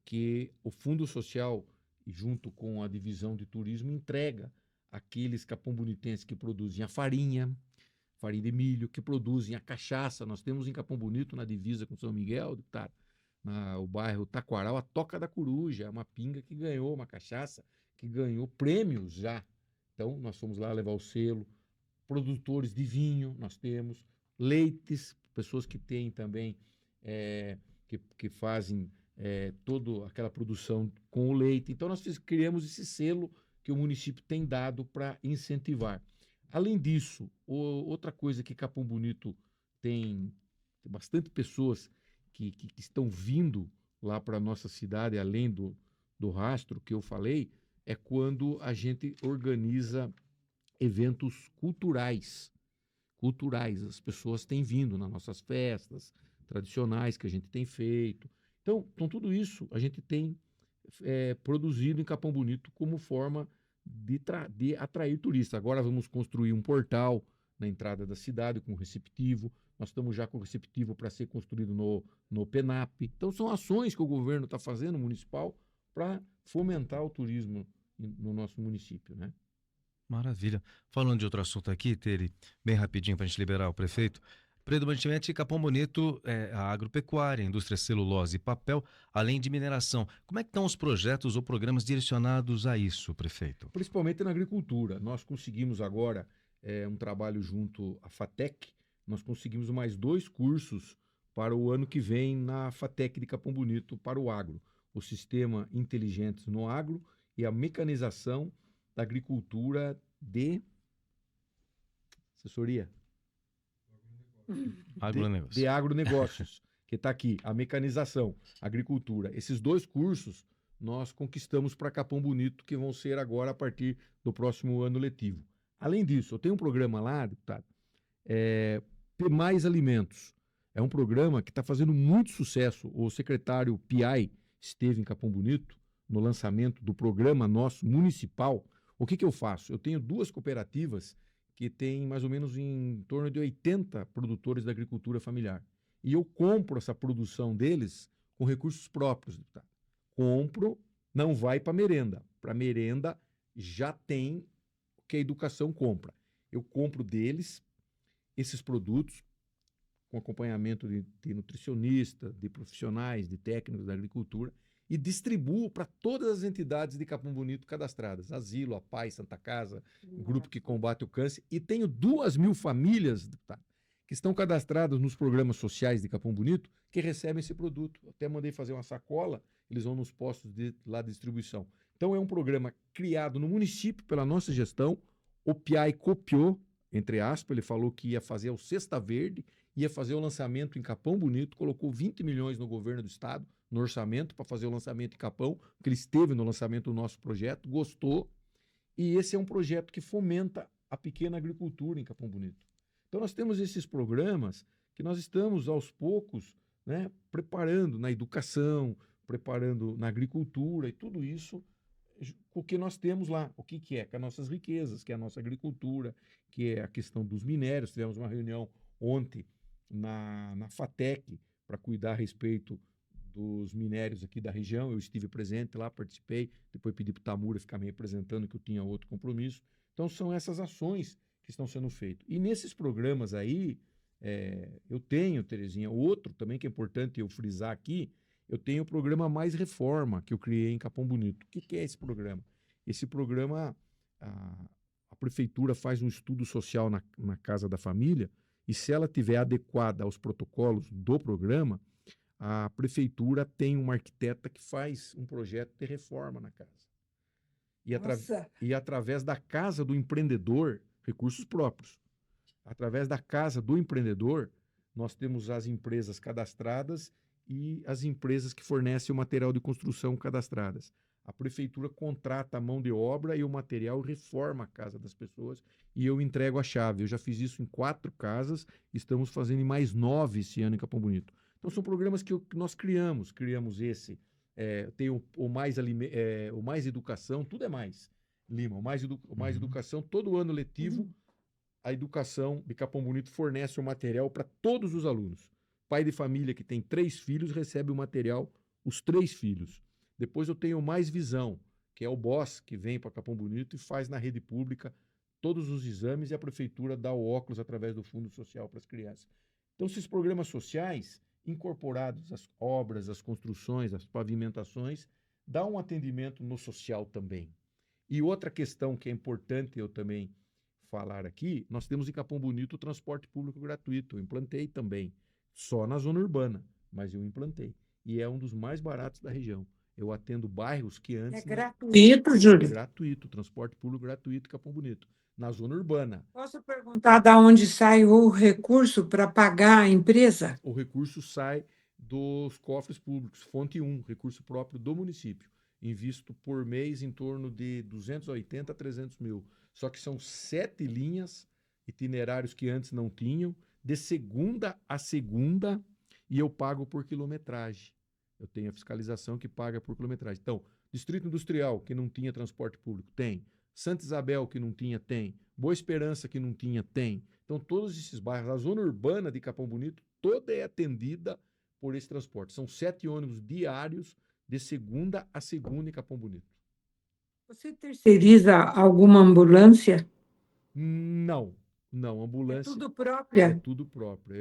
que o Fundo Social, junto com a divisão de turismo, entrega àqueles capão-bonitenses que produzem a farinha de milho, que produzem a cachaça. Nós temos em Capão Bonito, na divisa com São Miguel, o bairro Taquaral, a Toca da Coruja, uma pinga que ganhou, uma cachaça que ganhou prêmios já. Então, nós fomos lá levar o selo. Produtores de vinho, nós temos leites, pessoas que têm também, que fazem toda aquela produção com o leite. Então, nós criamos esse selo que o município tem dado para incentivar. Além disso, outra coisa que Capão Bonito tem bastante pessoas que estão vindo lá para a nossa cidade, além do rastro que eu falei, é quando a gente organiza eventos culturais. As pessoas têm vindo nas nossas festas tradicionais que a gente tem feito. Então tudo isso a gente tem produzido em Capão Bonito como forma de atrair turistas. Agora vamos construir um portal na entrada da cidade com receptivo. Nós estamos já com receptivo para ser construído no PENAP. Então são ações que o governo está fazendo, municipal, para fomentar o turismo no nosso município, né? Maravilha. Falando de outro assunto aqui, Tere, bem rapidinho para a gente liberar o prefeito. Predominantemente, Capão Bonito é a agropecuária, a indústria celulose e papel, além de mineração. Como é que estão os projetos ou programas direcionados a isso, prefeito? Principalmente na agricultura. Nós conseguimos agora um trabalho junto à FATEC, nós conseguimos mais 2 cursos para o ano que vem na FATEC de Capão Bonito para o agro. O Sistema Inteligentes no Agro e a Mecanização da Agricultura de assessoria Agronegócio. de agronegócios, que está aqui, a mecanização, agricultura. Esses 2 cursos nós conquistamos para Capão Bonito, que vão ser agora a partir do próximo ano letivo. Além disso, eu tenho um programa lá, deputado, P Mais Alimentos. É um programa que está fazendo muito sucesso. O secretário Piai esteve em Capão Bonito no lançamento do programa nosso municipal. O que eu faço? Eu tenho 2 cooperativas que têm mais ou menos em torno de 80 produtores da agricultura familiar. E eu compro essa produção deles com recursos próprios, deputado. Compro, não vai para merenda. Para merenda já tem o que a educação compra. Eu compro deles esses produtos com acompanhamento de nutricionista, de profissionais, de técnicos da agricultura e distribuo para todas as entidades de Capão Bonito cadastradas. Asilo, a Paz, Santa Casa, o grupo que combate o câncer. E tenho 2.000 famílias, deputado, que estão cadastradas nos programas sociais de Capão Bonito que recebem esse produto. Até mandei fazer uma sacola, eles vão nos postos lá de distribuição. Então é um programa criado no município pela nossa gestão. O Piai copiou, entre aspas, ele falou que ia fazer o Cesta Verde, ia fazer o lançamento em Capão Bonito, colocou 20 milhões no governo do estado, no orçamento, para fazer o lançamento em Capão, porque ele esteve no lançamento do nosso projeto, gostou, e esse é um projeto que fomenta a pequena agricultura em Capão Bonito. Então nós temos esses programas que nós estamos, aos poucos, né, preparando na educação, preparando na agricultura, e tudo isso o que nós temos lá, o que é? Com as nossas riquezas, que é a nossa agricultura, que é a questão dos minérios. Tivemos uma reunião ontem na FATEC para cuidar a respeito dos minérios aqui da região. Eu estive presente lá, participei, depois pedi para o Tamura ficar me representando, que eu tinha outro compromisso. Então são essas ações que estão sendo feitas. E nesses programas aí, eu tenho, Terezinha, outro também que é importante eu frisar aqui, eu tenho o programa Mais Reforma, que eu criei em Capão Bonito. O que é esse programa? Esse programa, a prefeitura faz um estudo social na casa da família, e se ela tiver adequada aos protocolos do programa, a prefeitura tem uma arquiteta que faz um projeto de reforma na casa. E através da casa do empreendedor, recursos próprios, através da casa do empreendedor, nós temos as empresas cadastradas e as empresas que fornecem o material de construção cadastradas. A prefeitura contrata a mão de obra e o material reforma a casa das pessoas e eu entrego a chave. Eu já fiz isso em 4 casas, estamos fazendo em mais 9 esse ano em Capão Bonito. Então são programas que nós criamos. Criamos esse, tem o mais educação, tudo é mais. Lima, o mais educação, todo ano letivo, a educação de Capão Bonito fornece o material para todos os alunos. Pai de família que tem 3 filhos recebe o material, os 3 filhos. Depois eu tenho Mais Visão, que é o boss que vem para Capão Bonito e faz na rede pública todos os exames e a prefeitura dá o óculos através do Fundo Social para as crianças. Então esses programas sociais, incorporados às obras, às construções, às pavimentações, dá um atendimento no social também. E outra questão que é importante eu também falar aqui, nós temos em Capão Bonito o transporte público gratuito, eu implantei também. Só na zona urbana, mas eu implantei. E é um dos mais baratos da região. Eu atendo bairros que antes... É gratuito, Júlio? Gratuito, transporte público gratuito em Capão Bonito, na zona urbana. Posso perguntar de onde sai o recurso para pagar a empresa? O recurso sai dos cofres públicos, fonte 1, recurso próprio do município. Invisto por mês em torno de 280 a 300 mil. Só que são 7 linhas, itinerários que antes não tinham, de segunda a segunda, e eu pago por quilometragem. Eu tenho a fiscalização que paga por quilometragem. Então, Distrito Industrial, que não tinha transporte público, tem. Santa Isabel, que não tinha, tem. Boa Esperança, que não tinha, tem. Então, todos esses bairros, a zona urbana de Capão Bonito, toda é atendida por esse transporte. São 7 ônibus diários, de segunda a segunda em Capão Bonito. Você terceiriza alguma ambulância? Não, ambulância... É tudo própria? É tudo próprio.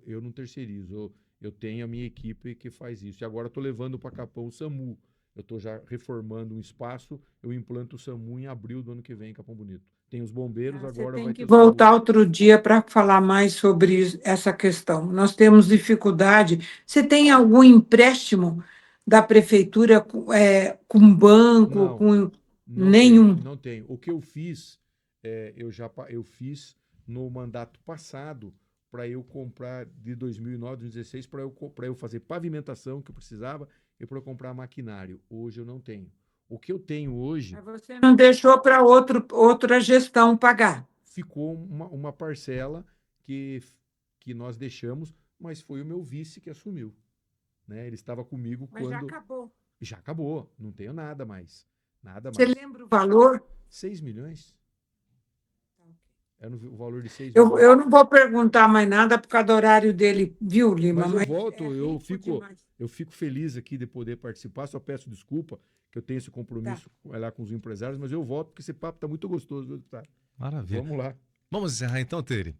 Eu não terceirizo. Eu tenho a minha equipe que faz isso. E agora estou levando para Capão o SAMU. Eu estou já reformando um espaço, eu implanto o SAMU em abril do ano que vem em Capão Bonito. Tem os bombeiros, Você agora tem vai que ter o voltar SAMU. outro dia para falar mais sobre essa questão. Nós temos dificuldade. Você tem algum empréstimo da prefeitura com banco, Não, com não tenho, nenhum? não tenho. O que eu fiz, eu fiz no mandato passado para eu comprar de 2009, 2016, para eu fazer pavimentação que eu precisava e para eu comprar maquinário. Hoje eu não tenho. O que eu tenho hoje Mas você não deixou para outra gestão pagar. ficou uma parcela que, que nós deixamos, mas foi o meu vice que assumiu, né? Ele estava comigo Mas já quando acabou. já acabou, não tenho nada mais, nada Você mais. lembra o valor? 6 milhões? Era o valor de 6 Eu, milhões. eu não vou perguntar mais nada por causa do horário dele, viu, Lima? Mas eu Mas volto, é rico demais. eu fico feliz aqui de poder participar. Só peço desculpa que eu tenho esse Tá. compromisso lá com os empresários, mas eu volto porque esse papo está muito gostoso, viu, deputado? Maravilha. Vamos lá. Vamos encerrar então, Tere.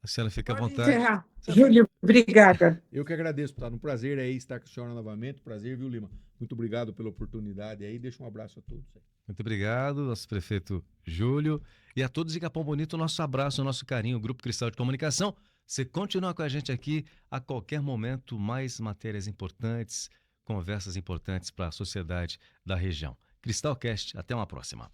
A senhora fica à Pode vontade. encerrar. Júlio, obrigada. Eu que agradeço, deputado. Um prazer aí estar com a senhora novamente. Prazer, viu, Lima? Muito obrigado pela oportunidade aí. Deixa um abraço a todos. Muito obrigado, nosso prefeito Júlio. E a todos de Capão Bonito, nosso abraço, nosso carinho, Grupo Cristal de Comunicação. Você continua com a gente aqui a qualquer momento, mais matérias importantes, conversas importantes para a sociedade da região. Cristalcast, até uma próxima.